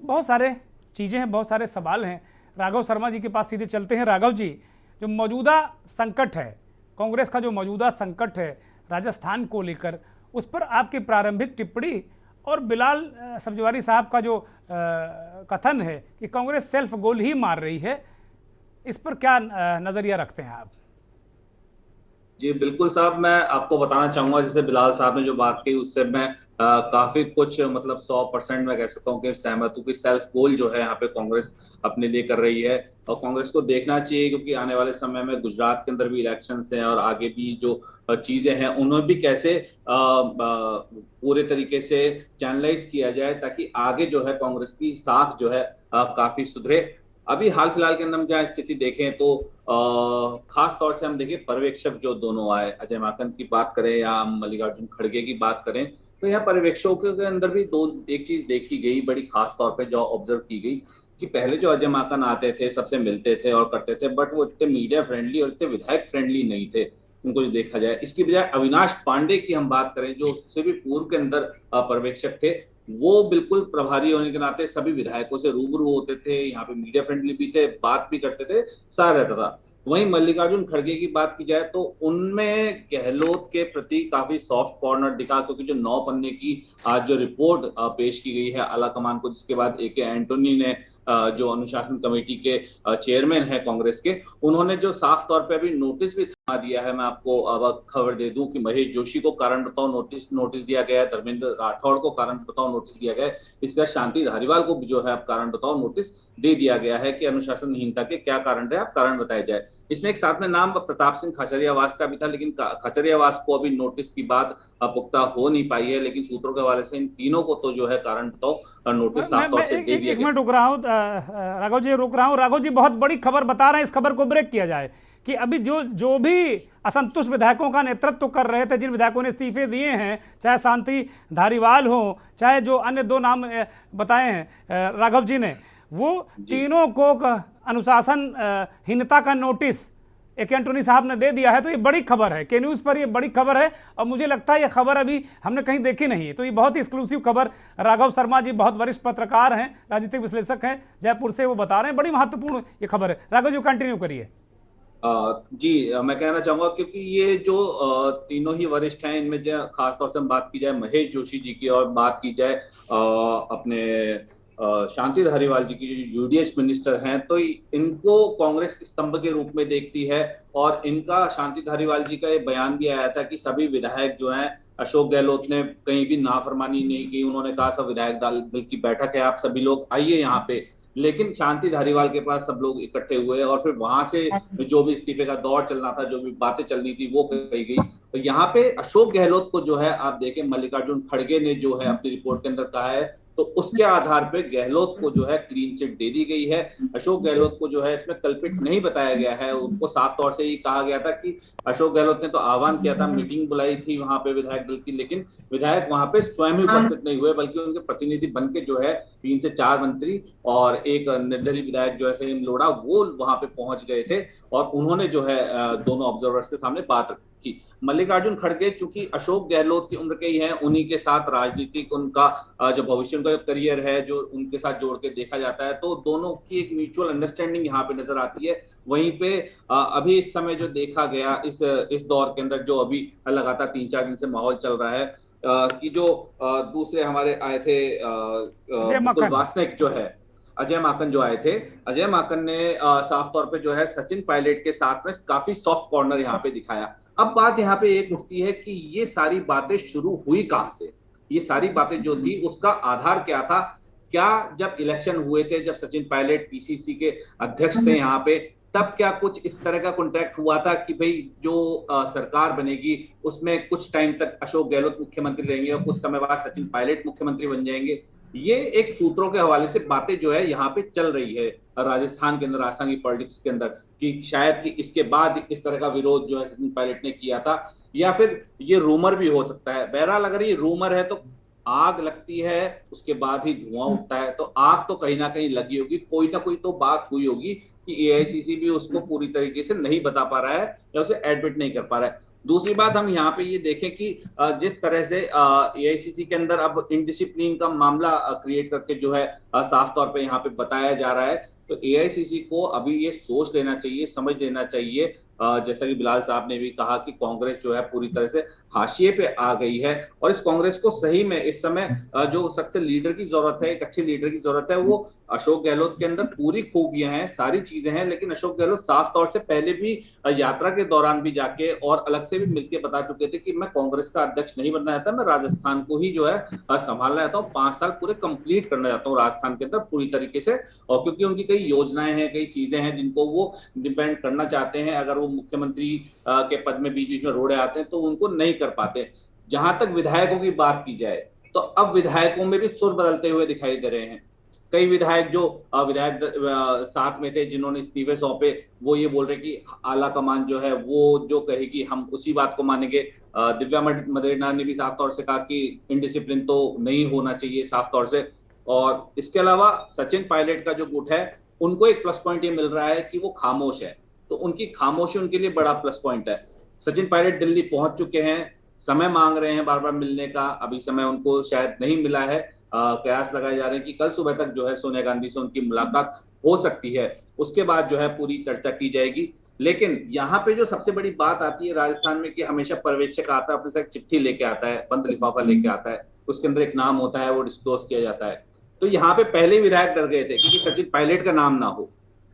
बहुत सारे चीज़ें हैं, बहुत सारे सवाल हैं। राघव शर्मा जी के पास सीधे चलते हैं। राघव जी, जो मौजूदा संकट है, कांग्रेस का जो मौजूदा संकट है राजस्थान को लेकर, उस पर आपकी प्रारंभिक टिप्पणी और बिलाल सब्जवारी साहब का जो कथन है कि कांग्रेस सेल्फ गोल ही मार रही है, इस पर क्या नज़रिया रखते हैं आप? जी बिल्कुल साहब, मैं आपको बताना चाहूंगा, जैसे बिलाल साहब ने जो बात की उससे मैं काफी कुछ मतलब 100% मैं कह सकता हूँ कि सहमत हूँ कि सेल्फ गोल जो है यहाँ पे कांग्रेस अपने लिए कर रही है। और कांग्रेस को देखना चाहिए क्योंकि आने वाले समय में गुजरात के अंदर भी इलेक्शंस हैं और आगे भी जो चीजें हैं उन्हें भी कैसे पूरे तरीके से चैनलाइज किया जाए ताकि आगे जो है कांग्रेस की साख जो है काफी सुधरे। अभी हाल फिलहाल के अंदर हम जहाँ स्थिति देखें तो खास तौर से हम देखें पर्यवेक्षक जो दोनों आए, अजय माकन की बात करें या मल्लिकार्जुन खड़गे की बात करें, तो यहाँ पर्यवेक्षकों के अंदर भी एक चीज देखी गई बड़ी खास तौर पे जो ऑब्जर्व की गई कि पहले जो अजय माकन आते थे, सबसे मिलते थे और करते थे, बट वो इतने मीडिया फ्रेंडली और इतने विधायक फ्रेंडली नहीं थे उनको जो देखा जाए। इसकी बजाय अविनाश पांडे की हम बात करें जो उससे भी पूर्व के अंदर पर्यवेक्षक थे, वो बिल्कुल प्रभारी होने के नाते सभी विधायकों से रूबरू होते थे, यहाँ पे मीडिया फ्रेंडली भी थे, बात भी करते थे, सारा रहता था। वहीं मल्लिकार्जुन खड़गे की बात की जाए तो उनमें गहलोत के प्रति काफी सॉफ्ट कॉर्नर दिखा, क्योंकि जो 9 पन्ने की आज जो रिपोर्ट पेश की गई है आला कमान को, जिसके बाद ए के एंटोनी ने जो अनुशासन कमेटी के चेयरमैन है कांग्रेस के, उन्होंने जो साफ तौर पे अभी नोटिस भी थमा दिया है। मैं आपको अब खबर दे दूं कि महेश जोशी को कारण बताओ नोटिस दिया गया है, धर्मेंद्र राठौड़ को कारण बताओ नोटिस दिया गया है, इसका शांति धारीवाल को जो है अब कारण बताओ नोटिस दे दिया गया है कि अनुशासनहीनता के क्या कारण है, आप कारण बताया जाए। इसमें एक साथ में नाम प्रताप सिंह खाचरियावास का भी था, लेकिन खाचरियावास को अभी नोटिस की बात पुख्ता हो नहीं पाई है, लेकिन सूत्रों के हवाले से इन तीनों को तो जो है कारण बताओ नोटिस साफ तौर से दे दिया गया। एक मिनट रुक रहा हूँ राघव जी, रुक रहा हूँ। राघव जी बहुत बड़ी खबर बता रहे हैं, इस खबर को ब्रेक किया जाए कि अभी जो भी असंतुष्ट विधायकों का नेतृत्व कर रहे थे, जिन विधायकों ने इस्तीफे दिए हैं, चाहे शांति धारीवाल हो, चाहे जो अन्य 2 नाम बताए हैं राघव जी ने, वो तीनों को अनुशासनहीनता का नोटिस एक एंटोनी साहब ने दे दिया है। तो ये बड़ी खबर है, के न्यूज़ पर ये बड़ी खबर है और मुझे लगता है ये खबर अभी हमने कहीं देखी नहीं है। तो ये बहुत ही एक्सक्लूसिव खबर राघव शर्मा जी बहुत वरिष्ठ पत्रकार हैं, राजनीतिक विश्लेषक हैं, जयपुर से, वो बता रहे हैं, बड़ी महत्वपूर्ण ये खबर है। राघव जी कंटिन्यू करिए। जी, मैं कहना चाहूंगा क्योंकि ये जो तीनों ही वरिष्ठ हैं, इनमें जो खासतौर से हम बात की जाए महेश जोशी जी की और बात की जाए अपने शांति धारीवाल जी की जो यूडीएच मिनिस्टर हैं, तो इनको कांग्रेस स्तंभ के रूप में देखती है। और इनका शांति धारीवाल जी का ये बयान भी आया था कि सभी विधायक जो हैं, अशोक गहलोत ने कहीं भी नाफरमानी नहीं की। उन्होंने कहा सब विधायक दल की बैठक है, आप सभी लोग आइए यहाँ पे। लेकिन शांति धारीवाल के पास सब लोग इकट्ठे हुए और फिर वहां से जो भी इस्तीफे का दौर चलना था, जो भी बातें चल रही थी, वो कही गई। तो यहाँ पे अशोक गहलोत को जो है आप देखें, मल्लिकार्जुन खड़गे ने जो है अपनी रिपोर्ट के अंदर कहा है, तो उसके आधार पे गहलोत को जो है क्लीन चिट दे दी गई है। अशोक गहलोत को जो है इसमें कल्पित नहीं बताया गया है। उनको साफ तौर से ये कहा गया था कि अशोक गहलोत ने तो आह्वान किया था, मीटिंग बुलाई थी वहां पे विधायक दल की, लेकिन विधायक वहां पे स्वयं ही उपस्थित नहीं हुए, बल्कि उनके प्रतिनिधि बन के जो है 3 से 4 मंत्री और एक निर्दलीय विधायक जो है फहीम लोढ़ा, वो वहां पे पहुंच गए थे और उन्होंने जो है दोनों ऑब्जर्वर्स के सामने बात रखी। मल्लिकार्जुन खड़गे चूंकि अशोक गहलोत की उम्र के ही हैं, उन्हीं के साथ राजनीतिक उनका जो भविष्य उनका करियर है जो उनके साथ जोड़ के देखा जाता है, तो दोनों की एक म्यूचुअल अंडरस्टैंडिंग यहाँ पे नजर आती है। वहीं पे अभी इस समय जो देखा गया इस दौर के अंदर, जो अभी लगातार 3-4 दिन से माहौल चल रहा है कि जो दूसरे हमारे आए थे मुकुल वासनिक जो है, अजय माकन जो आए थे, अजय माकन ने साफ तौर पे जो है सचिन पायलट के साथ में काफी सॉफ्ट कॉर्नर यहाँ पे दिखाया। अब बात यहाँ पे एक उठती है कि ये सारी बातें शुरू हुई कहां से, ये सारी बातें जो थी उसका आधार क्या था? क्या जब इलेक्शन हुए थे, जब सचिन पायलट पीसीसी के अध्यक्ष थे यहाँ पे, तब क्या कुछ इस तरह का कॉन्ट्रैक्ट हुआ था कि भाई जो सरकार बनेगी उसमें कुछ टाइम तक अशोक गहलोत मुख्यमंत्री रहेंगे और कुछ समय बाद सचिन पायलट मुख्यमंत्री बन जाएंगे? ये एक सूत्रों के हवाले से बातें जो है यहाँ पे चल रही है राजस्थान के अंदर, राजस्थान की पॉलिटिक्स के अंदर, कि शायद कि इसके बाद इस तरह का विरोध जो है सचिन पायलट ने किया था, या फिर ये रूमर भी हो सकता है। बहरहाल अगर ये रूमर है तो आग लगती है उसके बाद ही धुआं उठता है, तो आग तो कहीं ना कहीं लगी होगी, कोई ना कोई तो बात हुई होगी कि एआईसीसी भी उसको पूरी तरीके से नहीं बता पा रहा है या उसे एडमिट नहीं कर पा रहा है। दूसरी बात हम यहाँ पे ये देखें कि जिस तरह से एआईसीसी के अंदर अब इनडिसिप्लिन का मामला क्रिएट करके जो है साफ तौर पे यहाँ पे बताया जा रहा है, तो एआईसीसी को अभी ये सोच लेना चाहिए, समझ लेना चाहिए, जैसा कि बिलाल साहब ने भी कहा कि कांग्रेस जो है पूरी तरह से हाशिए पे आ गई है और इस कांग्रेस को सही में इस समय जो सख्त लीडर की जरूरत है, एक अच्छे लीडर की जरूरत है। वो अशोक गहलोत के अंदर पूरी खूबियां हैं, सारी चीजें हैं, लेकिन अशोक गहलोत साफ तौर से पहले भी यात्रा के दौरान भी जाके और अलग से भी मिलकर बता चुके थे कि मैं कांग्रेस का अध्यक्ष नहीं बनना चाहता, मैं राजस्थान को ही जो है संभालना चाहता हूँ, 5 साल पूरे कंप्लीट करना चाहता हूँ राजस्थान के अंदर पूरी तरीके से। और क्योंकि उनकी कई योजनाएं हैं, कई चीजें हैं जिनको वो डिपेंड करना चाहते हैं, अगर वो मुख्यमंत्री के पद में बीच बीच में रोड़े आते हैं तो उनको नहीं कर पाते। जहां तक विधायकों की बात की जाए तो अब विधायकों में भी सुर बदलते हुए दिखाई दे रहे हैं। कई विधायक जो विधायक साथ में थे जिन्होंने इस्तीफे सौंपे, वो ये बोल रहे कि आला कमान जो है वो जो कहेगी हम उसी बात को मानेंगे। दिव्या मदेरणा ने भी साफ तौर से कहा कि इनडिसिप्लिन तो नहीं होना चाहिए साफ तौर से। और इसके अलावा सचिन पायलट का जो गुट है, उनको एक प्लस पॉइंट ये मिल रहा है कि वो खामोश है, तो उनकी खामोशी उनके लिए बड़ा प्लस पॉइंट है। सचिन पायलट दिल्ली पहुंच चुके हैं, समय मांग रहे हैं बार बार मिलने का, अभी समय उनको शायद नहीं मिला है। कयास लगाए जा रहे हैं कि कल सुबह तक जो है सोनिया गांधी से उनकी मुलाकात हो सकती है, उसके बाद जो है पूरी चर्चा की जाएगी। लेकिन यहाँ पे जो सबसे बड़ी बात आती है राजस्थान में कि हमेशा पर्यवेक्षक आता है, अपने साथ चिट्ठी लेके आता है, बंद लिफाफा लेके आता है, उसके अंदर एक नाम होता है, वो डिस्क्लोज किया जाता है। तो यहाँ पे पहले विधायक डर गए थे क्योंकि सचिन पायलट का नाम ना हो,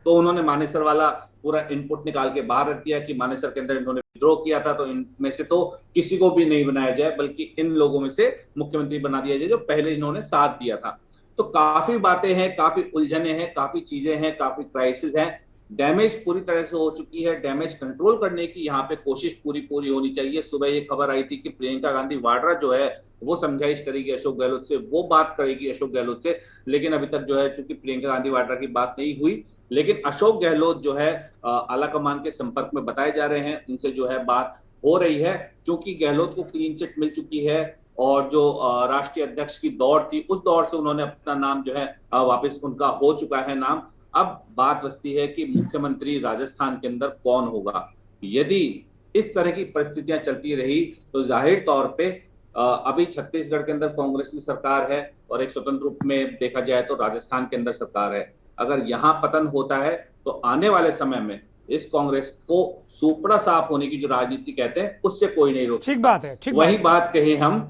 तो उन्होंने मानेसर वाला पूरा इनपुट निकाल के बाहर रख दिया कि मानेसर के अंदर इन्होंने विद्रोह किया था, तो इनमें से तो किसी को भी नहीं बनाया जाए, बल्कि इन लोगों में से मुख्यमंत्री बना दिया जाए जो पहले इन्होंने साथ दिया था। तो काफी बातें हैं, काफी उलझने हैं, काफी चीजें हैं, काफी क्राइसिस हैं, डैमेज पूरी तरह से हो चुकी है। डैमेज कंट्रोल करने की यहाँ पे कोशिश पूरी होनी चाहिए। सुबह ये खबर आई थी कि प्रियंका गांधी वाड्रा जो है वो समझाइश करेगी अशोक गहलोत से, वो बात करेगी अशोक गहलोत से, लेकिन अभी तक जो है चूंकि प्रियंका गांधी वाड्रा की बात नहीं हुई, लेकिन अशोक गहलोत जो है आला कमान के संपर्क में बताए जा रहे हैं, उनसे जो है बात हो रही है। क्योंकि गहलोत को क्लीन चिट मिल चुकी है और जो राष्ट्रीय अध्यक्ष की दौड़ थी, उस दौड़ से उन्होंने अपना नाम जो है वापस उनका हो चुका है नाम। अब बात बचती है कि मुख्यमंत्री राजस्थान के अंदर कौन होगा। यदि इस तरह की परिस्थितियां चलती रही तो जाहिर तौर पे अभी छत्तीसगढ़ के अंदर कांग्रेस की सरकार है और एक स्वतंत्र रूप में देखा जाए तो राजस्थान के अंदर सरकार है। अगर यहाँ पतन होता है तो आने वाले समय में इस कांग्रेस को सुपड़ा साफ होने की जो राजनीति कहते हैं उससे कोई नहीं रोक। ठीक बात है, ठीक वही बात कही हम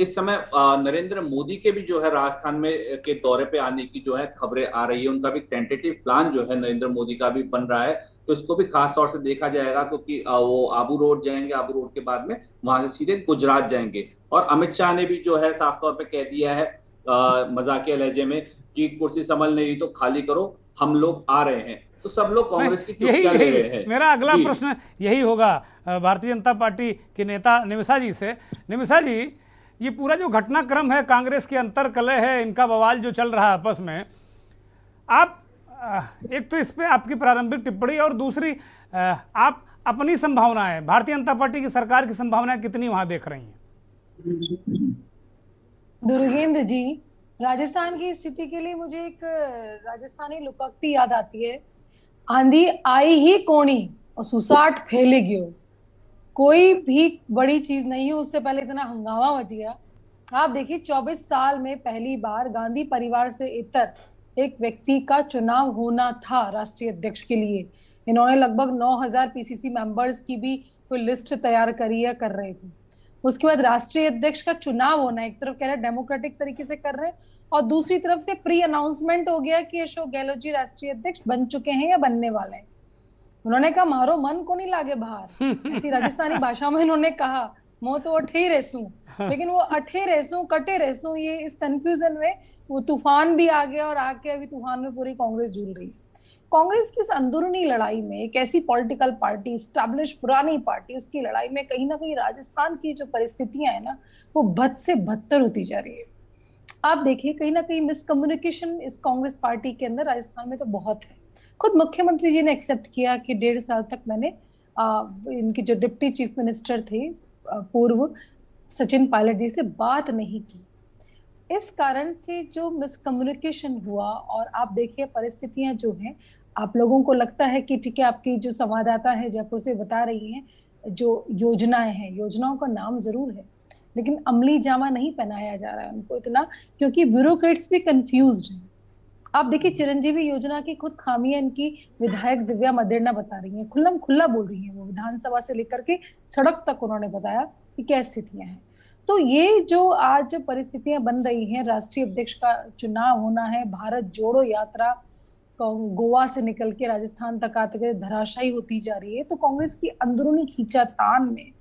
इस समय नरेंद्र मोदी के भी जो है राजस्थान में के दौरे पे आने की जो है खबरें आ रही है। उनका भी टेंटेटिव प्लान जो है नरेंद्र मोदी का भी बन रहा है, तो इसको भी खास तौर से देखा जाएगा, क्योंकि वो आबू रोड जाएंगे, आबू रोड के बाद में वहां से सीधे गुजरात जाएंगे। और अमित शाह ने भी जो है साफ तौर पे कह दिया है मजाकिया लहजे में कि कुर्सी संभल नहीं तो खाली करो, हम लोग आ रहे हैं। तो सब लोग कांग्रेस की चुप्पिया ले रहे हैं। मेरा अगला प्रश्न यही होगा भारतीय जनता पार्टी के नेता निमिषा जी से। निमिषा जी, ये पूरा जो घटनाक्रम है, कांग्रेस के अंतर कलह है, इनका बवाल जो चल रहा है आपस में, आप एक तो इस पे आपकी प्रारंभिक टिप्पणी और दूसरी आप अपनी संभावनाएं, भारतीय जनता पार्टी की सरकार की संभावनाएं कितनी वहां देख रही हैं? दुर्गेंद्र जी, राजस्थान की स्थिति के लिए मुझे एक राजस्थानी लोकोक्ति याद आती है, आंधी आई ही कोणी और सुसाट फैले गयो। कोई भी बड़ी चीज नहीं है, उससे पहले इतना हंगामा मच गया। आप देखिए 24 साल में पहली बार गांधी परिवार से इतर एक व्यक्ति का चुनाव होना था राष्ट्रीय अध्यक्ष के लिए। इन्होंने लगभग 9000 पीसीसी मेंबर्स की भी कोई लिस्ट तैयार करी है, कर रहे थे। उसके बाद राष्ट्रीय अध्यक्ष का चुनाव होना, एक तरफ कह रहे डेमोक्रेटिक तरीके से कर रहे हैं और दूसरी तरफ से प्री अनाउंसमेंट हो गया कि अशोक गहलोत जी राष्ट्रीय अध्यक्ष बन चुके हैं या बनने वाले हैं। उन्होंने कहा मारो मन को नहीं लागे बाहर, ऐसी राजस्थानी भाषा में इन्होंने कहा, मो तो अठे रहसू। लेकिन वो अठे रहसू कटे रहसू, ये इस कंफ्यूजन में वो तूफान भी आ गया और आके अभी तूफान में पूरी कांग्रेस झूल रही है। कांग्रेस की इस अंदरूनी लड़ाई में एक ऐसी पॉलिटिकल पार्टी, स्टैब्लिश पुरानी पार्टी, उसकी लड़ाई में कहीं ना कहीं राजस्थान की जो परिस्थितियां है ना, वो बद से बदतर होती जा रही है। आप देखिए कहीं ना कहीं मिसकम्युनिकेशन इस कांग्रेस पार्टी के अंदर राजस्थान में तो बहुत है। खुद मुख्यमंत्री जी ने एक्सेप्ट किया कि 1.5 साल तक मैंने इनके जो डिप्टी चीफ मिनिस्टर थे पूर्व सचिन पायलट जी से बात नहीं की। इस कारण से जो मिसकम्युनिकेशन हुआ, और आप देखिए परिस्थितियां जो हैं, आप लोगों को लगता है कि ठीक है, आपकी जो संवाददाता है जयपुर से बता रही हैं, जो योजनाएं हैं, योजनाओं का नाम जरूर है लेकिन अमली जामा नहीं पहनाया जा रहा है उनको इतना, क्योंकि ब्यूरोक्रेट्स भी कंफ्यूज्ड हैं। आप देखिए चिरंजीवी योजना की खुद खामियां इनकी विधायक दिव्या मदेरना बता रही हैं, खुल्लम खुल्ला बोल रही हैं। वो विधानसभा से लेकर के सड़क तक उन्होंने बताया कि क्या स्थितियां हैं। तो ये जो आज परिस्थितियां बन रही हैं, राष्ट्रीय अध्यक्ष का चुनाव होना है, भारत जोड़ो यात्रा गोवा से निकल के राजस्थान तक आते धराशायी होती जा रही है, तो कांग्रेस की अंदरूनी खींचातान में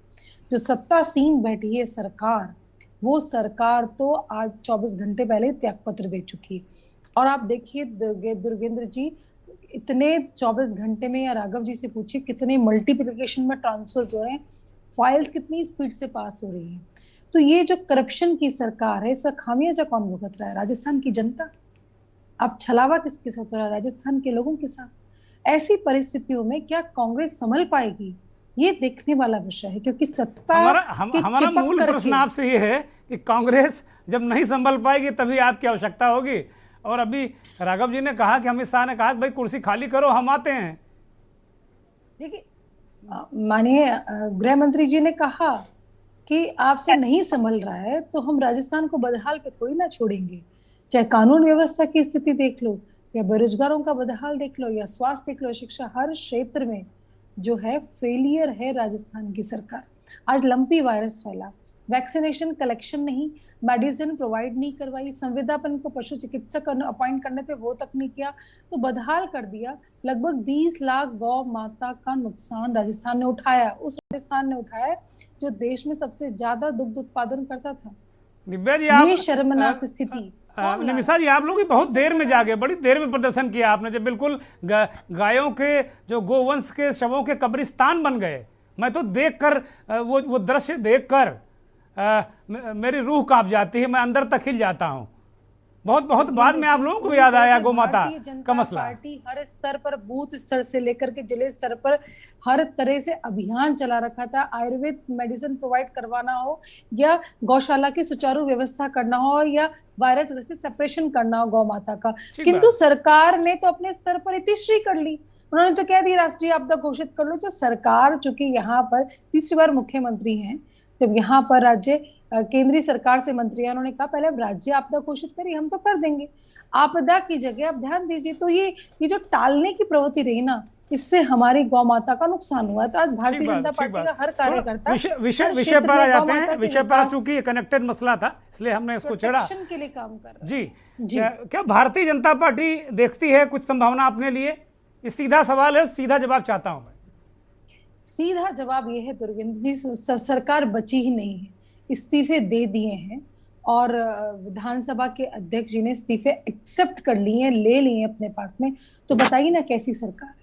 जो सत्तासीन बैठी है सरकार, वो सरकार तो आज 24 घंटे पहले त्यागपत्र दे चुकी है। और आप देखिए दुर्गेंद्र जी, इतने 24 घंटे में, या राघव जी से पूछिए कितने मल्टीप्लिकेशन में ट्रांसफर्स हो रहे हैं, फाइल्स कितनी स्पीड से पास हो रही है। तो ये जो करप्शन की सरकार है, इसका खामियाजा कौन भुगत रहा है? राजस्थान की जनता। अब छलावा किसके साथ हो रहा है? राजस्थान के लोगों के साथ। ऐसी परिस्थितियों में क्या कांग्रेस संभल पाएगी, ये देखने वाला विषय है, क्योंकि सत्ता हमारा मूल प्रश्न आपसे ये है कि कांग्रेस जब नहीं संभल पाएगी तभी आपकी आवश्यकता होगी। और अभी राघव जी ने कहा कि अमित शाह ने कहा कि भाई कुर्सी खाली करो, हम आते हैं। देखिए माननीय गृह मंत्री जी ने कहा कि आपसे नहीं संभल रहा है तो हम राजस्थान को बदहाल पे थोड़ी ना छोड़ेंगे। चाहे कानून व्यवस्था की स्थिति देख लो, या बेरोजगारों का बदहाल देख लो, या स्वास्थ्य देख लो, शिक्षा, हर क्षेत्र में जो है फेलियर है राजस्थान की सरकार। आज लंपी वायरस फैला, वैक्सीनेशन कलेक्शन नहीं, मेडिसिन प्रोवाइड नहीं करवाई, संविदापन को पशु चिकित्सक अपॉइंट करने थे वो तक नहीं किया, तो बदहाल कर दिया। लगभग 20 लाख गौ माता का नुकसान राजस्थान ने उठाया, उस राजस्थान ने उठाया जो देश में सबसे ज्यादा दुग्ध उत्पादन करता था। दिव्या जी, ये शर्मनाक स्थिति। निमिषा जी, आप लोग भी बहुत देर में जागे, बड़ी देर में प्रदर्शन किया आपने, जब बिल्कुल गायों के, जो गोवंश के शवों के कब्रिस्तान बन गए। मैं तो देखकर वो दृश्य देखकर मेरी रूह कांप जाती है, मैं अंदर तक हिल जाता हूँ। बहुत बहुत बाद में आप लोगों को याद आया गौ माता का मसला। पार्टी हर स्तर पर, बूथ स्तर से लेकर के जिले स्तर पर हर तरह से अभियान चला रखा था। आयुर्वेद मेडिसिन प्रोवाइड करवाना हो, या गौशाला की सुचारू व्यवस्था करना हो, या वायरस से सेपरेशन करना हो गौ माता का। किंतु सरकार ने तो अपने स्तर पर इतिश्री कर ली। उन्होंने तो कह दी राष्ट्रीय आपदा घोषित कर लो। जो सरकार, चूंकि यहाँ पर तीसरी बार मुख्यमंत्री हैं, जब यहाँ पर राज्य केंद्रीय सरकार से मंत्री है, उन्होंने कहा पहले अब राज्य आपदा घोषित करिए, हम तो कर देंगे। आपदा की जगह आप ध्यान दीजिए। तो ये जो टालने की प्रवृत्ति रही ना, इससे हमारी गौ माता का नुकसान हुआ। तो आज भारतीय जनता पार्टी का हर कार्यकर्ता विषय पर आ जाते हैं, विषय पर, चूंकि कनेक्टेड मसला था इसलिए हमने इसको छेड़ा के लिए काम कर रहा जी। क्या भारतीय जनता पार्टी देखती है कुछ संभावना अपने लिए? ये सीधा सवाल है, सीधा जवाब चाहता हूं मैं। सीधा जवाब ये है दुर्गेंद्र जी, सरकार बची ही नहीं है, इस्तीफे दे दिए हैं और विधानसभा के अध्यक्ष जी ने इस्तीफे एक्सेप्ट कर लिए, ले लिए अपने पास में। तो बताइए ना कैसी सरकार है।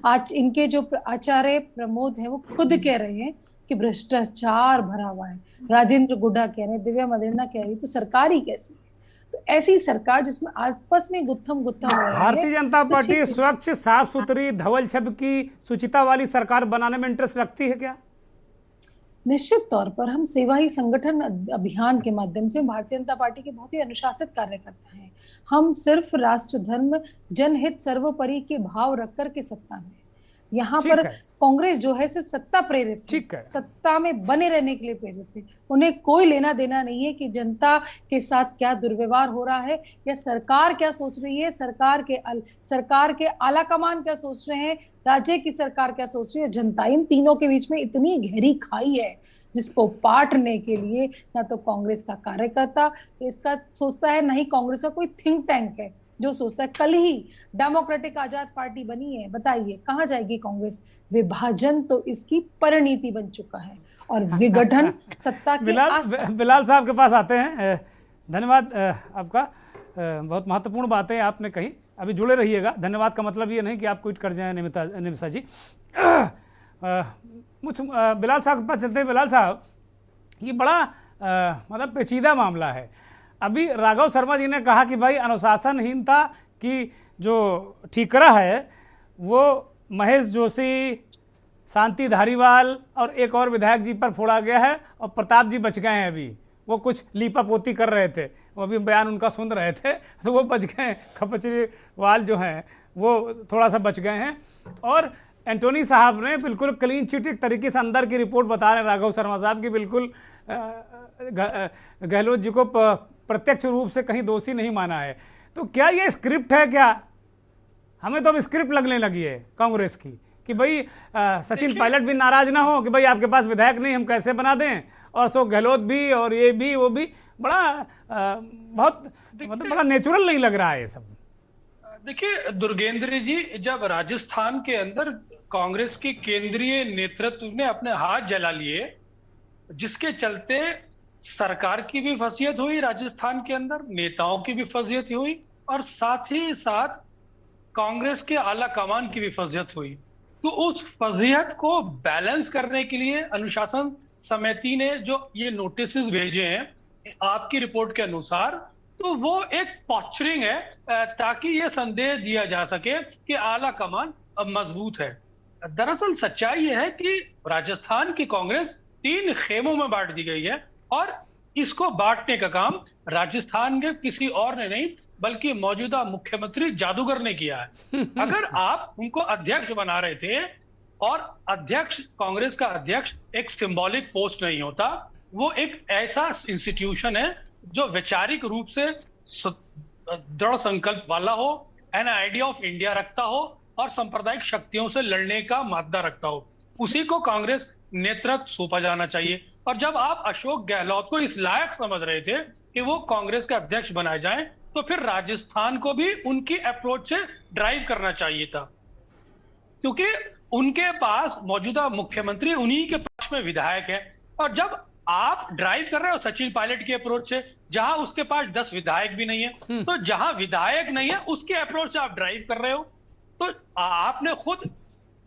आज इनके जो आचार्य प्रमोद हैं वो खुद कह रहे हैं कि भ्रष्टाचार भरा हुआ है, राजेंद्र गुड्डा कह रहे हैं, दिव्या मदेरणा कह रही, तो सरकार ही कैसी है? तो ऐसी सरकार जिसमें आपस में गुत्थम हो रहा है। भारतीय जनता पार्टी स्वच्छ, साफ सुथरी, धवल छब की, सुचिता वाली सरकार बनाने में इंटरेस्ट रखती है क्या? निश्चित तौर पर हम सेवा ही संगठन अभियान के माध्यम से भारतीय जनता पार्टी के बहुत ही अनुशासित कार्यकर्ता हैं। हम सिर्फ राष्ट्र धर्म जनहित सर्वोपरि के भाव रखकर के सत्ता में, यहाँ पर कांग्रेस जो है सिर्फ सत्ता प्रेरित है, सत्ता में बने रहने के लिए प्रेरित है। उन्हें कोई लेना देना नहीं है कि जनता के साथ क्या दुर्व्यवहार हो रहा है या सरकार क्या सोच रही है, सरकार के आला कमान क्या सोच रहे हैं, राज्य की सरकार क्या सोच रही है, जनता। इन तीनों के बीच में इतनी गहरी खाई है जिसको पाटने के लिए ना तो कांग्रेस का कार्यकर्ता इसका सोचता है, ना ही कांग्रेस का कोई थिंक टैंक है जो सोचता है। कल ही डेमोक्रेटिक आजाद पार्टी बनी है, बताइए कहाँ जाएगी कांग्रेस? विभाजन तो इसकी परिणीति बन चुका है और विघटन सत्ता के बिलाल साहब के पास आते हैं। धन्यवाद आपका, बहुत महत्वपूर्ण बातें आपने कही। अभी जुड़े रहिएगा। धन्यवाद का मतलब ये नहीं कि आप क्विट कर जाएं निमिषा जी। बिलाल साहब के पास चलते हैं। बिलाल साहब, ये बड़ा मतलब पेचीदा मामला है। अभी राघव शर्मा जी ने कहा कि भाई अनुशासनहीनता की जो ठीकरा है वो महेश जोशी, शांति धारीवाल और एक और विधायक जी पर फोड़ा गया है और प्रताप जी बच गए हैं। अभी वो कुछ लीपापोती कर रहे थे, वो अभी बयान उनका सुन रहे थे तो वो बच गए। खपचरीवाल जो हैं वो थोड़ा सा बच गए हैं। और एंटोनी साहब ने बिल्कुल क्लीन चिट एक तरीके से अंदर की रिपोर्ट बता रहे हैं राघव शर्मा साहब की, बिल्कुल गहलोत जी को प्रत्यक्ष रूप से कहीं दोषी नहीं माना है। तो क्या ये स्क्रिप्ट है क्या? हमें तो अब स्क्रिप्ट लगने लगी है कांग्रेस की कि भाई सचिन पायलट भी नाराज ना हो कि भाई आपके पास विधायक नहीं, हम कैसे बना दें, और अशोक गहलोत भी और ये भी वो भी। बड़ा बहुत मतलब बड़ा नेचुरल नहीं लग रहा है ये सब। देखिए दुर्गेंद्र जी, जब राजस्थान के अंदर कांग्रेस के केंद्रीय नेतृत्व ने अपने हाथ जला लिए, जिसके चलते सरकार की भी फसीयत हुई राजस्थान के अंदर, नेताओं की भी फसीयत हुई और साथ ही साथ कांग्रेस के आला कमान की भी फजीहत हुई। तो उस फजीहत को बैलेंस करने के लिए अनुशासन समिति ने जो ये नोटिस भेजे हैं आपकी रिपोर्ट के अनुसार, तो वो एक पॉस्चरिंग है ताकि ये संदेश दिया जा सके कि आला कमान अब मजबूत है। दरअसल सच्चाई ये है कि राजस्थान की कांग्रेस 3 खेमों में बांट दी गई है और इसको बांटने का काम राजस्थान के किसी और ने नहीं बल्कि मौजूदा मुख्यमंत्री जादूगर ने किया है। अगर आप उनको अध्यक्ष बना रहे थे, और अध्यक्ष, कांग्रेस का अध्यक्ष एक सिंबॉलिक पोस्ट नहीं होता, वो एक ऐसा इंस्टीट्यूशन है जो वैचारिक रूप से दृढ़ संकल्प वाला हो, एन आइडिया ऑफ इंडिया रखता हो और सांप्रदायिक शक्तियों से लड़ने का मादा रखता हो। उसी को कांग्रेस नेतृत्व सौंपा जाना चाहिए। और जब आप अशोक गहलोत को इस लायक समझ रहे थे कि वो कांग्रेस के अध्यक्ष बनाए जाएं, तो फिर राजस्थान को भी उनकी अप्रोच से ड्राइव करना चाहिए था, क्योंकि उनके पास मौजूदा मुख्यमंत्री उन्हीं के पक्ष में विधायक है। और जब आप ड्राइव कर रहे हो सचिन पायलट की अप्रोच से, जहां उसके पास 10 विधायक भी नहीं है, तो जहां विधायक नहीं है उसके अप्रोच से आप ड्राइव कर रहे हो, तो आपने खुद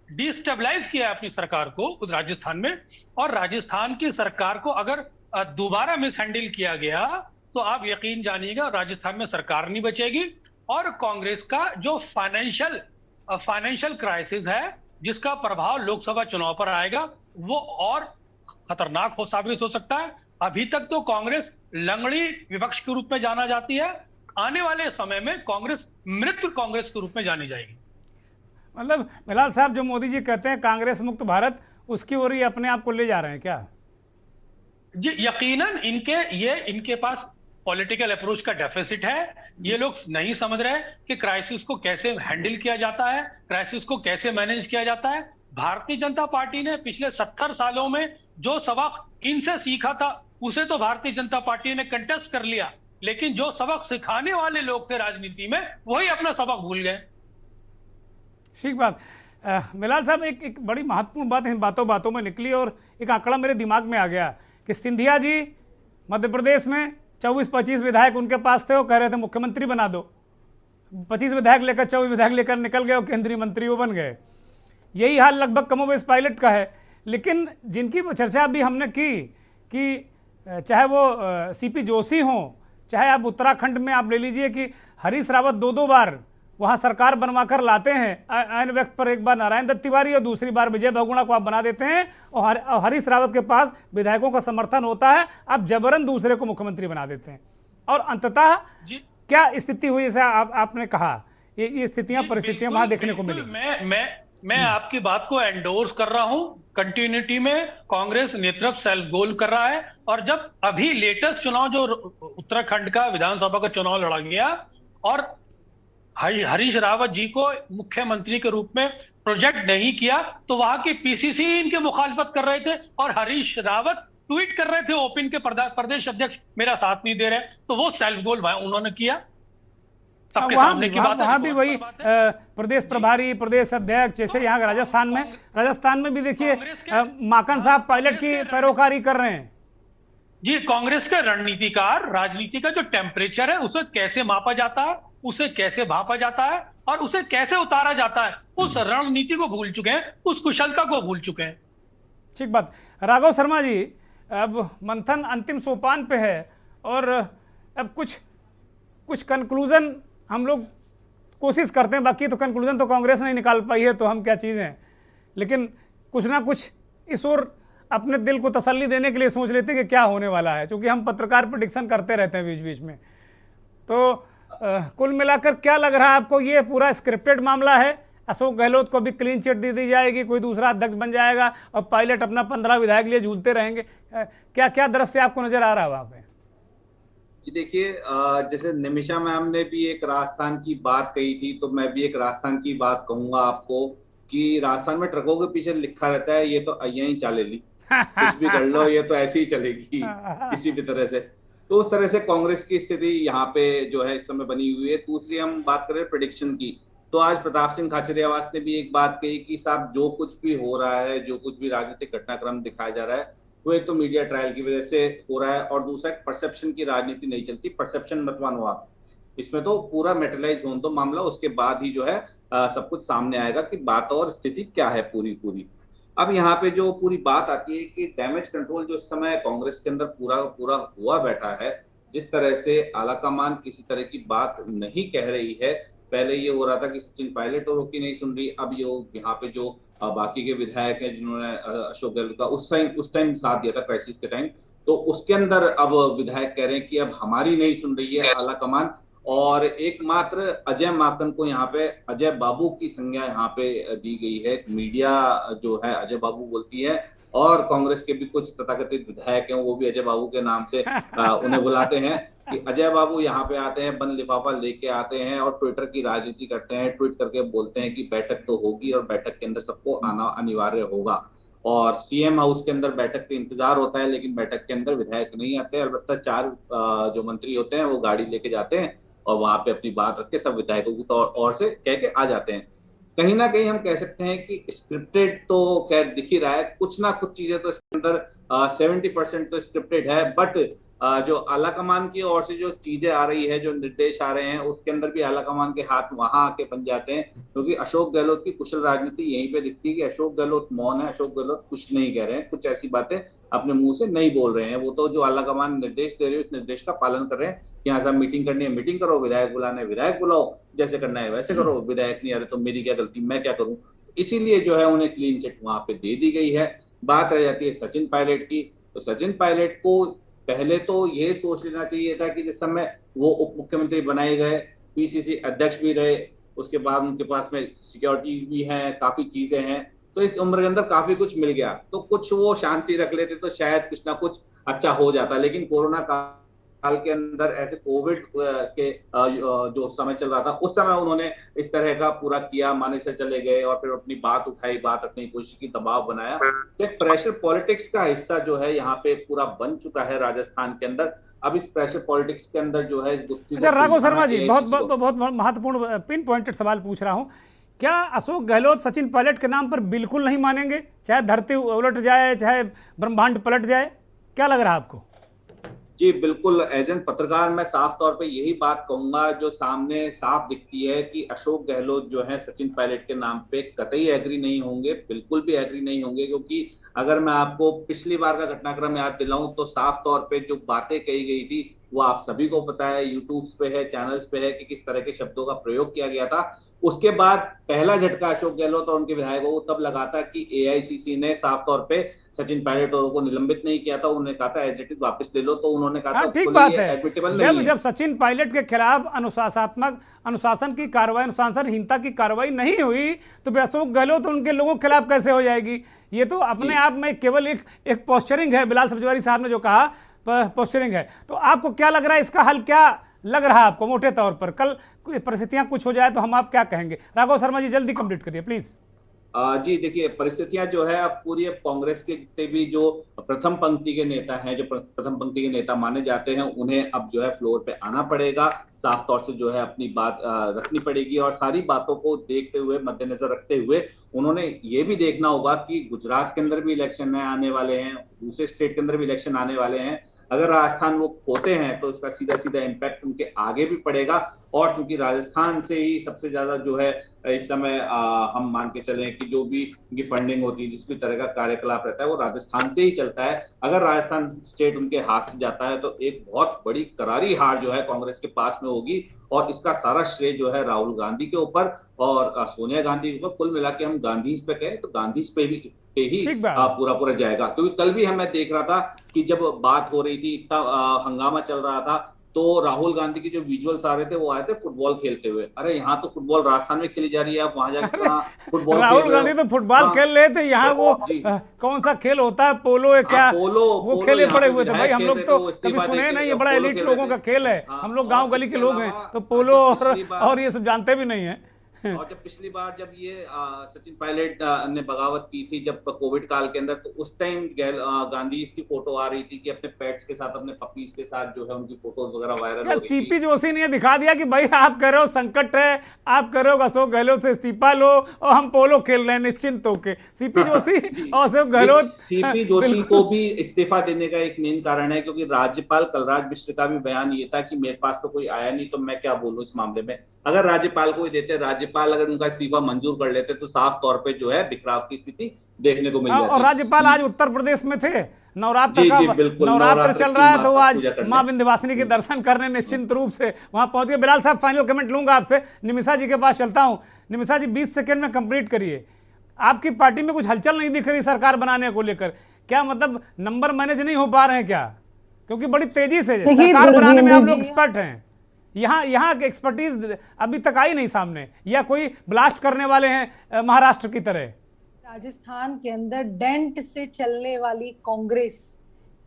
डिस्टेबलाइज किया अपनी सरकार को राजस्थान में। और राजस्थान की सरकार को अगर दोबारा मिसहैंडल किया गया तो आप यकीन जानिएगा राजस्थान में सरकार नहीं बचेगी और कांग्रेस का जो फाइनेंशियल क्राइसिस है जिसका प्रभाव लोकसभा चुनाव पर आएगा वो और खतरनाक साबित हो सकता है। अभी तक तो कांग्रेस लंगड़ी विपक्ष के रूप में जाना जाती है, आने वाले समय में कांग्रेस मृत्यु कांग्रेस के रूप में जानी जाएगी। मतलब बिलाल साहब, जो मोदी जी कहते हैं कांग्रेस मुक्त भारत, उसकी ओर ही अपने आप को ले जा रहे हैं क्या? जी यकीनन इनके पास पॉलिटिकल अप्रोच का डेफिसिट है। ये लोग नहीं समझ रहे कि क्राइसिस को कैसे हैंडल किया जाता है, क्राइसिस को कैसे मैनेज किया जाता है। भारतीय जनता पार्टी ने पिछले 70 सालों में जो सबक इनसे सीखा था उसे तो भारतीय जनता पार्टी ने कंटेस्ट कर लिया, लेकिन जो सबक सिखाने वाले लोग थे राजनीति में वही अपना सबक भूल गए। ठीक बात। मिलाल साहब, एक बड़ी महत्वपूर्ण बात इन बातों बातों में निकली और एक आंकड़ा मेरे दिमाग में आ गया कि सिंधिया जी मध्य प्रदेश में 24-25 विधायक उनके पास थे, वो कह रहे थे मुख्यमंत्री बना दो। 25 विधायक लेकर 24 विधायक लेकर निकल गए और केंद्रीय मंत्री वो बन गए। यही हाल लगभग कमोबेश पायलट का है। लेकिन जिनकी चर्चा अभी हमने की कि चाहे वो सीपी जोशी हों, चाहे आप उत्तराखंड में आप ले लीजिए कि हरीश रावत 2-2 बार वहाँ सरकार बनवा कर लाते हैं। ऐन वक्त पर एक बार नारायण दत्त तिवारी और दूसरी बार विजय बहुगुणा को आप बना देते हैं और हरीश रावत के पास विधायकों का समर्थन होता है, आप जबरन दूसरे को मुख्यमंत्री बना देते हैं। और अंततः क्या स्थिति हुई, जैसे आपने कहा, ये स्थितियां परिस्थितियां वहां देखने को मिली। मैं आपकी बात को एंडोर्स कर रहा हूं। कंटिन्यूटी में कांग्रेस नेतृत्व सेल्फ गोल कर रहा है। और जब अभी लेटेस्ट चुनाव जो उत्तराखंड का विधानसभा का चुनाव लड़ा गया और हरीश रावत जी को मुख्यमंत्री के रूप में प्रोजेक्ट नहीं किया तो वहां की पीसीसी इनके मुखालफत कर रहे थे और हरीश रावत ट्वीट कर रहे थे ओपन के प्रदेश अध्यक्ष मेरा साथ नहीं दे रहे, तो वो सेल्फ गोल उन्होंने किया। वहां भी वही प्रदेश प्रभारी, प्रदेश अध्यक्ष, जैसे यहाँ राजस्थान में भी देखिए माकन साहब पायलट की पैरोकारी कर रहे हैं। जी, कांग्रेस के रणनीतिकार राजनीति का जो टेम्परेचर है उसे कैसे मापा जाता है, उसे कैसे भापा जाता है और उसे कैसे उतारा जाता है, उस रणनीति को भूल चुके हैं, उस कुशलता को भूल चुके हैं। ठीक बात। राघव शर्मा जी, अब मंथन अंतिम सोपान पे है और अब कुछ कंक्लूजन हम लोग कोशिश करते हैं, बाकी तो कंक्लूजन तो कांग्रेस नहीं निकाल पाई है, तो हम क्या चीज़ हैं। लेकिन कुछ ना कुछ इस ओर अपने दिल को तसल्ली देने के लिए सोच लेते हैं कि क्या होने वाला है, क्योंकि हम पत्रकार प्रेडिक्शन करते रहते हैं बीच बीच में। तो कुल मिलाकर क्या लग रहा है आपको, ये पूरा स्क्रिप्टेड मामला है? अशोक गहलोत को भी क्लीन चिट दे दी जाएगी, कोई दूसरा अध्यक्ष बन जाएगा और पायलट अपना 15 विधायक लिए झूलते रहेंगे? क्या क्या दृश्य आपको नजर आ रहा है वहाँ पे? जी देखिए, जैसे निमिषा मैम ने भी एक राजस्थान की बात कही थी, तो मैं भी एक राजस्थान की बात कहूंगा आपको कि राजस्थान में ट्रकों के पीछे लिखा रहता है ये तो अय्या ही चालेली, कुछ भी कर लो ये तो ऐसे ही चलेगी किसी भी तरह से। तो उस तरह से कांग्रेस की स्थिति यहाँ पे जो है इस समय बनी हुई है। दूसरी हम बात करें प्रेडिक्शन की, तो आज प्रताप सिंह खाचरियावास ने भी एक बात कही कि साहब जो कुछ भी हो रहा है, जो कुछ भी राजनीतिक घटनाक्रम दिखाया जा रहा है, वो एक तो मीडिया ट्रायल की वजह से हो रहा है और दूसरा एक परसेप्शन की राजनीति नहीं चलती। परसेप्शन मत मानो आप, इसमें तो पूरा मेटलाइज होने दो मामला, उसके बाद ही जो है सब कुछ सामने आएगा कि बात और स्थिति क्या है पूरी। अब यहाँ पे जो पूरी बात आती है कि डैमेज कंट्रोल जो इस समय कांग्रेस के अंदर पूरा हुआ बैठा है, जिस तरह से आलाकमान किसी तरह की बात नहीं कह रही है। पहले ये हो रहा था कि सचिन पायलट और की नहीं सुन रही, अब ये यहाँ पे जो बाकी के विधायक हैं जिन्होंने अशोक गहलोत का उस टाइम साथ दिया था क्राइसिस के टाइम, तो उसके अंदर अब विधायक कह रहे हैं कि अब हमारी नहीं सुन रही है आलाकमान। और एकमात्र अजय माकन को यहाँ पे अजय बाबू की संज्ञा यहाँ पे दी गई है। मीडिया जो है अजय बाबू बोलती है और कांग्रेस के भी कुछ तथाकथित विधायक हैं वो भी अजय बाबू के नाम से उन्हें बुलाते हैं कि अजय बाबू यहाँ पे आते हैं, बंद लिफाफा लेके आते हैं और ट्विटर की राजनीति करते हैं। ट्वीट करके बोलते हैं कि बैठक तो होगी और बैठक के अंदर सबको आना अनिवार्य होगा और सीएम हाउस के अंदर बैठक का इंतजार होता है, लेकिन बैठक के अंदर विधायक नहीं आते। अलबत्ता 4 जो मंत्री होते हैं वो गाड़ी लेके जाते हैं और वहां पे अपनी बात रख के सब विधायकों की ओर से कह के आ जाते हैं। कहीं ना कहीं हम कह सकते हैं कि स्क्रिप्टेड तो खैर दिख ही रहा है, कुछ ना कुछ चीजें तो इसके अंदर 70% तो स्क्रिप्टेड है, बट जो आलाकमान की ओर से जो चीजें आ रही है, जो निर्देश आ रहे हैं, उसके अंदर भी आलाकमान के हाथ वहां आके बन जाते हैं। क्योंकि अशोक गहलोत की कुशल राजनीति यहीं पे दिखती है कि अशोक गहलोत मौन है, अशोक गहलोत कुछ नहीं कह रहे हैं, कुछ ऐसी बातें अपने मुंह से नहीं बोल रहे हैं। वो तो जो आलाकमान निर्देश दे रहे हैं उस निर्देश का पालन कर रहे हैं कि यहाँ साहब मीटिंग करनी है मीटिंग करो, विधायक बुलाना है विधायक बुलाओ, जैसे करना है वैसे करो, विधायक नहीं आ रहे तो मेरी क्या गलती, मैं क्या करूं। इसीलिए जो है उन्हें क्लीन चिट वहां पे दे दी गई है। बात रह जाती है सचिन पायलट की, तो सचिन पायलट को पहले तो ये सोच लेना चाहिए था कि जिस समय वो उप मुख्यमंत्री बनाए गए, पीसीसी अध्यक्ष भी रहे, उसके बाद उनके पास में सिक्योरिटीज भी हैं, काफी चीजें हैं, तो इस उम्र के अंदर काफी कुछ मिल गया, तो कुछ वो शांति रख लेते तो शायद कुछ ना कुछ अच्छा हो जाता। लेकिन कोरोना का काल के अंदर ऐसे कोविड के जो समय चल रहा था उस समय उन्होंने इस तरह का पूरा किया, माने से चले गए और फिर अपनी बात उठाई, बात रखने की कोशिश की, दबाव बनाया। तो एक प्रेशर पॉलिटिक्स का हिस्सा जो है यहाँ पे पूरा बन चुका है राजस्थान के अंदर। अब इस प्रेशर पॉलिटिक्स के अंदर जो है अच्छा राघव शर्मा जी, बहुत महत्वपूर्ण पिन पॉइंटेड सवाल पूछ रहा हूँ। क्या अशोक गहलोत सचिन पायलट के नाम पर बिल्कुल नहीं मानेंगे, चाहे धरती उलट जाए, चाहे ब्रह्मांड पलट जाए? क्या लग रहा है आपको? जी बिल्कुल, एज एन पत्रकार मैं साफ तौर पे यही बात कहूंगा जो सामने साफ दिखती है कि अशोक गहलोत जो है सचिन पायलट के नाम पे कतई एग्री नहीं होंगे, बिल्कुल भी एग्री नहीं होंगे। क्योंकि अगर मैं आपको पिछली बार का घटनाक्रम याद दिलाऊं तो साफ तौर पे जो बातें कही गई थी वो आप सभी को पता है, यूट्यूब पे है, चैनल्स पे है कि किस तरह के शब्दों का प्रयोग किया गया था। उसके बाद पहला झटका अशोक गहलोत और उनके विधायकों को तब लगा था कि एआईसीसी ने साफ तौर पे सचिन पायलट को निलंबित नहीं किया था, उन्होंने कहा था एज इट इज वापस ले लो, तो उन्होंने कहा था ठीक बात है। जब सचिन पायलट के खिलाफ अनुशासन की कार्रवाई, अनुशासनहीनता की कार्रवाई नहीं हुई तो अशोक गहलोत उनके लोगों के खिलाफ कैसे हो जाएगी? ये तो अपने आप में केवल एक पोस्चरिंग है। बिलाल सब्जवारी साहब ने जो कहा पोस्चरिंग है। तो आपको क्या लग रहा है, इसका हल क्या लग रहा है आपको मोटे तौर पर? कल परिस्थितियां कुछ हो जाए तो हम आप क्या कहेंगे? राघव शर्मा जी जल्दी कंप्लीट करिए प्लीज। जी देखिए, परिस्थितियां जो है अब पूरी कांग्रेस के जितने भी जो प्रथम पंक्ति के नेता हैं, जो प्रथम पंक्ति के नेता माने जाते हैं, उन्हें अब जो है फ्लोर पे आना पड़ेगा, साफ तौर से जो है अपनी बात रखनी पड़ेगी। और सारी बातों को देखते हुए, मद्देनजर रखते हुए उन्होंने ये भी देखना होगा कि गुजरात के अंदर भी इलेक्शन आने वाले हैं, दूसरे स्टेट के अंदर भी इलेक्शन आने वाले हैं। अगर राजस्थान वो खोते हैं तो इसका सीधा सीधा इम्पैक्ट उनके आगे भी पड़ेगा। और क्योंकि राजस्थान से ही सबसे ज्यादा जो है इस समय हम मान के चलें कि जो भी उनकी फंडिंग होती है, जिस भी तरह का कार्यकलाप रहता है, वो राजस्थान से ही चलता है। अगर राजस्थान स्टेट उनके हाथ से जाता है तो एक बहुत बड़ी करारी हार जो है कांग्रेस के पास में होगी। और इसका सारा श्रेय जो है राहुल गांधी के ऊपर और सोनिया गांधी के ऊपर, कुल मिला के हम गांधी पे कहें तो गांधी पे ही पूरा जाएगा। क्योंकि कल भी मैं देख रहा था कि जब बात हो रही थी, इतना हंगामा चल रहा था, तो राहुल गांधी के जो विजुअल्स आ रहे थे वो आए थे फुटबॉल खेलते हुए। अरे यहाँ तो फुटबॉल राजस्थान में खेली जा रही है, आप वहां जाकर फुटबॉल राहुल गांधी तो फुटबॉल खेल रहे थे। यहाँ वो कौन सा खेल होता है, पोलो है क्या? वो खेले पड़े हुए थे भाई। हम लोग तो कभी सुने नहीं, ये बड़ा एलिट लोगों का खेल है। हम लोग गाँव गली के लोग हैं, तो पोलो और ये सब जानते भी नहीं है। और जब पिछली बार जब ये सचिन पायलट ने बगावत की थी जब कोविड काल के अंदर, तो उस टाइम गांधी की फोटो आ रही थी कि अपने पेट्स के साथ, अपने पपीज के साथ जो है उनकी फोटोज वगैरह वायरल हो रही थी। सीपी जोशी ने दिखा दिया कि भाई आप कह रहे हो संकट है, आप कह रहे हो अशोक गहलोत से इस्तीफा लो और हम पोलो खेल रहे हैं निश्चिंत होके। सीपी जोशी और अशोक गहलोत, सीपी जोशी को भी इस्तीफा देने का एक मेन कारण है क्योंकि राज्यपाल कलराज मिश्र का भी बयान ये था कि मेरे पास तो कोई आया नहीं, तो मैं क्या बोलूं इस मामले में। अगर राज्यपाल को ही देते, राज्यपाल अगर उनका इस्तीफा मंजूर कर लेते तो साफ तौर पे जो है बिखराव की स्थिति देखने को मिल जाती। और राज्यपाल आज उत्तर प्रदेश में थे, नवरात्र चल रहा है, तो आज मां विंध्यवासिनी के दर्शन करने निश्चिंत रूप से वहां पहुंच गए। बिलाल साहब फाइनल कमेंट लूंगा आपसे, निमिषा जी के पास चलता हूं। निमिषा जी 20 सेकंड में कंप्लीट करिए। आपकी पार्टी में कुछ हलचल नहीं दिख रही सरकार बनाने को लेकर, क्या मतलब नंबर मैनेज नहीं हो पा रहे हैं क्या? क्योंकि बड़ी तेजी से सरकार बनाने में आप लोग एक्सपर्ट हैं, यहाँ की एक्सपर्टीज अभी तक आई नहीं सामने, या कोई ब्लास्ट करने वाले हैं महाराष्ट्र की तरह? राजस्थान के अंदर डेंट से चलने वाली कांग्रेस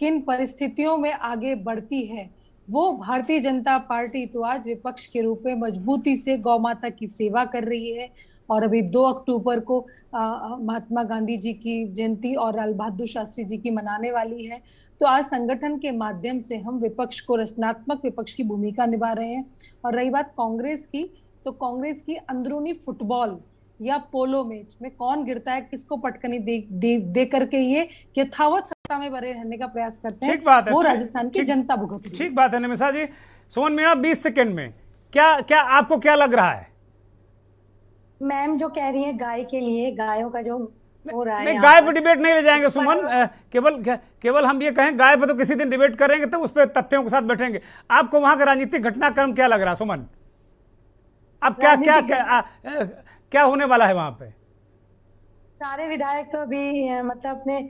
किन परिस्थितियों में आगे बढ़ती है, वो भारतीय जनता पार्टी तो आज विपक्ष के रूप में मजबूती से गौ माता की सेवा कर रही है। और अभी 2 अक्टूबर को महात्मा गांधी जी की जयंती और लाल बहादुर शास्त्री जी की मनाने वाली है। तो आज संगठन के माध्यम से हम विपक्ष को, रचनात्मक विपक्ष की भूमिका निभा रहे हैं। और रही बात कांग्रेस की, तो कांग्रेस की अंदरूनी फुटबॉल या पोलो मैच में कौन गिरता है, किसको पटकनी दे करके ये यथावत सत्ता में बने रहने का प्रयास करते हैं, वो राजस्थान की जनता भुगत रही है। ठीक बात है निमिषा जी। सुमन मीणा 20 सेकंड में क्या आपको क्या लग रहा है? मैम जो कह रही है गाय के लिए, गायों का जो हो रहा है, नहीं गाय पर डिबेट नहीं ले जाएंगे सुमन, केवल हम ये कहें गाय पर तो किसी दिन डिबेट करेंगे तो उस पर तथ्यों के साथ बैठेंगे। आपको वहां का राजनीतिक घटनाक्रम क्या लग रहा है सुमन? अब क्या होने वाला है वहां पे? सारे विधायक तो अभी मतलब अपने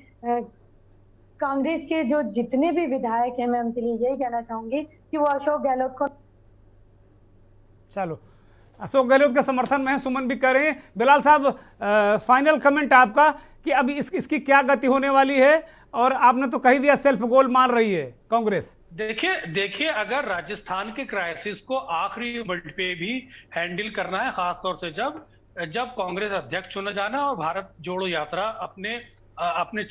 कांग्रेस के जो जितने भी विधायक हैं, मैं उनके लिए यही कहना चाहूंगी कि वो अशोक गहलोत को, चलो अशोक गहलोत के समर्थन में है, सुमन भी कह रहे हैं। बिलाल साहब फाइनल कमेंट आपका कि अभी इसकी क्या गति होने वाली है और आपने तो कही दिया सेल्फ गोल मान रही है कांग्रेस। देखिए अगर राजस्थान के क्राइसिस को आखिरी मिनट पे भी हैंडल करना है, खासतौर से जब कांग्रेस अध्यक्ष चुना जाना और भारत जोड़ो यात्रा अपने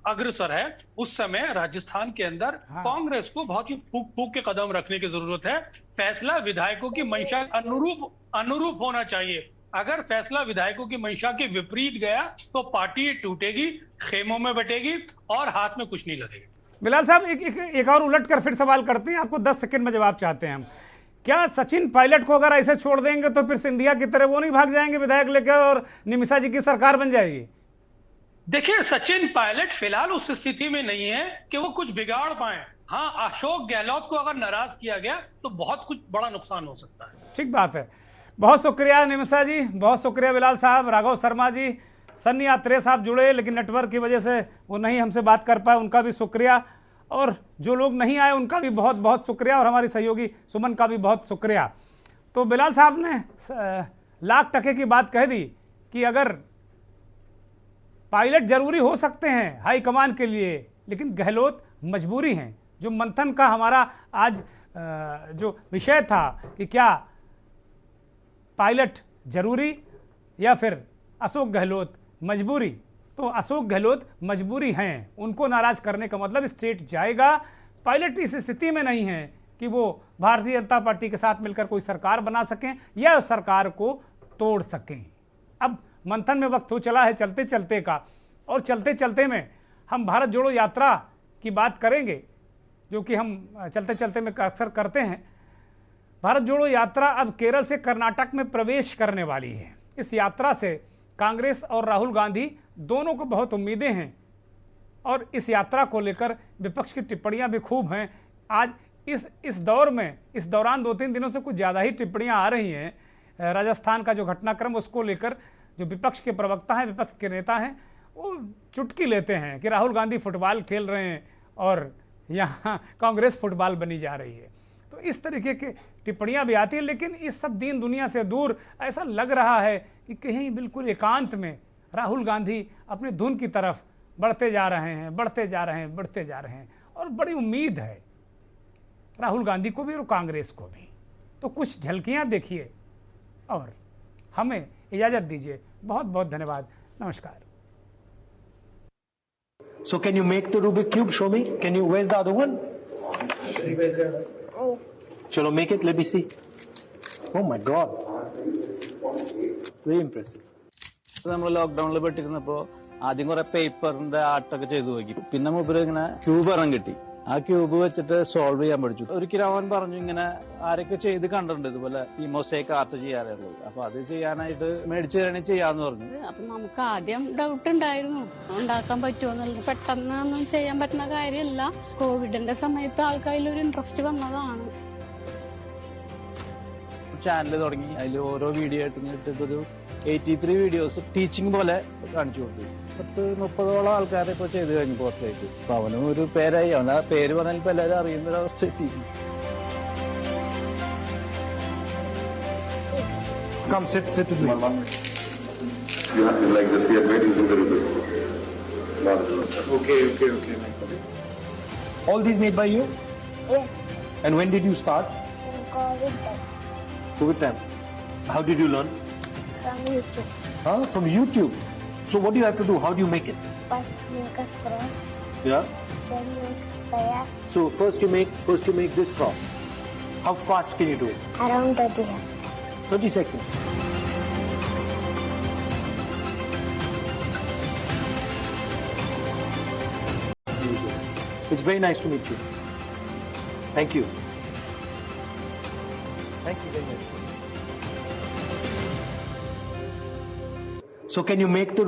अग्रसर है, उस समय राजस्थान के अंदर कांग्रेस को बहुत ही फूक के कदम रखने की जरूरत है। फैसला विधायकों की मंशा अनुरूप होना चाहिए। अगर फैसला विधायकों की मंशा के विपरीत गया तो पार्टी टूटेगी, खेमों में बटेगी और हाथ में कुछ नहीं लगेगा। बिलाल साहब एक और उलट कर फिर सवाल करते हैं, आपको 10 सेकंड में जवाब चाहते हैं हम। क्या सचिन पायलट को अगर ऐसे छोड़ देंगे तो फिर सिंधिया की तरह वो नहीं भाग जाएंगे विधायक लेकर और निमिषा जी की सरकार बन जाएगी? देखिए सचिन पायलट फिलहाल उस स्थिति में नहीं है कि वो कुछ बिगाड़ पाए। हाँ, अशोक गहलोत को अगर नाराज किया गया तो बहुत कुछ बड़ा नुकसान हो सकता है। ठीक बात है, बहुत शुक्रिया निमिषा जी, बहुत शुक्रिया बिलाल साहब, राघव शर्मा जी, सन्नी आत्रे साहब जुड़े लेकिन नेटवर्क की वजह से वो नहीं हमसे बात कर पाए, उनका भी शुक्रिया। और जो लोग नहीं आए उनका भी बहुत बहुत शुक्रिया, और हमारी सहयोगी सुमन का भी बहुत शुक्रिया। तो बिलाल साहब ने लाख टके की बात कह दी कि अगर पायलट जरूरी हो सकते हैं हाईकमान के लिए, लेकिन गहलोत मजबूरी हैं। जो मंथन का हमारा आज जो विषय था कि क्या पायलट जरूरी या फिर अशोक गहलोत मजबूरी, तो अशोक गहलोत मजबूरी हैं। उनको नाराज करने का मतलब स्टेट जाएगा। पायलट इस स्थिति में नहीं है कि वो भारतीय जनता पार्टी के साथ मिलकर कोई सरकार बना सकें या उस सरकार को तोड़ सकें। अब मंथन में वक्त हो चला है चलते चलते का, और चलते चलते में हम भारत जोड़ो यात्रा की बात करेंगे, जो कि हम चलते चलते में अक्सर करते हैं। भारत जोड़ो यात्रा अब केरल से कर्नाटक में प्रवेश करने वाली है। इस यात्रा से कांग्रेस और राहुल गांधी दोनों को बहुत उम्मीदें हैं, और इस यात्रा को लेकर विपक्ष की टिप्पणियां भी खूब हैं। आज इस दौरान 2-3 दिनों से कुछ ज़्यादा ही टिप्पणियां आ रही हैं। राजस्थान का जो घटनाक्रम उसको लेकर जो विपक्ष के प्रवक्ता हैं, विपक्ष के नेता हैं, वो चुटकी लेते हैं कि राहुल गांधी फुटबॉल खेल रहे हैं और यहाँ कांग्रेस फुटबॉल बनी जा रही है। तो इस तरीके की टिप्पणियां भी आती हैं, लेकिन इस सब दीन दुनिया से दूर ऐसा लग रहा है कि कहीं बिल्कुल एकांत में राहुल गांधी अपनी धुन की तरफ बढ़ते जा रहे हैं, और बड़ी उम्मीद है राहुल गांधी को भी और कांग्रेस को भी। तो कुछ झलकियां देखिए और हमें इजाज़त दीजिए। बहुत बहुत धन्यवाद, नमस्कार। So can you make the Rubik cube? Show me. Can you? Where's the other one? Oh. Chalo, make it. Let me see. Oh my God. Very impressive. നമ്മൾ ലോക്ക്ഡൌണിൽ പെട്ടിരുന്നപ്പോ ആദ്യം കുറെ പേപ്പറിന്റെ ആർട്ടൊക്കെ ചെയ്തു നോക്കി. പിന്നെ മുമ്പിൽ ഇങ്ങനെ ക്യൂബ് ഇറങ്ങി കിട്ടി. ആ ക്യൂബ് വെച്ചിട്ട് സോൾവ് ചെയ്യാൻ പഠിച്ചു. ഒരിക്കലും അവൻ പറഞ്ഞു ഇങ്ങനെ ആരൊക്കെ ചെയ്ത് കണ്ടിട്ടുണ്ട് ഇതുപോലെ ഈ മൊസൈക്ക് ആർട്ട് ചെയ്യാറുള്ളത്. അപ്പൊ അത് ചെയ്യാനായിട്ട് മേടിച്ചു തരണേ ചെയ്യാന്ന് പറഞ്ഞു. അപ്പൊ നമുക്ക് ആദ്യം ഡൗട്ട് ഉണ്ടായിരുന്നു ഉണ്ടാക്കാൻ പറ്റുമോ എന്നുള്ളത്. പെട്ടെന്നൊന്നും ചെയ്യാൻ പറ്റുന്ന കാര്യമല്ല. കോവിഡിന്റെ സമയത്ത് ആൾക്കാരിൽ ഒരു ഇൻട്രസ്റ്റ് വന്നതാണ്. ചാനൽ തുടങ്ങി അതിൽ ഓരോ വീഡിയോ ആയിട്ട് ഒരു 83 വീഡിയോസ് ടീച്ചിങ് പോലെ കാണിച്ചു കൊടുത്തു. 30-30ഓളം ആൾക്കാരെ ഇപ്പൊ ചെയ്ത് കഴിഞ്ഞു പുറത്തേക്ക്. അപ്പൊ അവനും ഒരു പേരായി, അവൻ ആ പേര് പറഞ്ഞാൽ ഇപ്പൊ എല്ലാവരും അറിയുന്ന ഒരു അവസ്ഥ എത്തി. Come sit with me. You have to like this. You're very good. Okay. All these made by you? Yeah. And when did you start? COVID time. How did you learn? From YouTube. Huh? From YouTube. So what do you have to do? How do you make it? First make a cross. Yeah. Then make prayers. So first you make this cross. How fast can you do it? Around 30 seconds. 30 seconds. It's very nice to meet you. Thank you. Thank you very much. So can you make the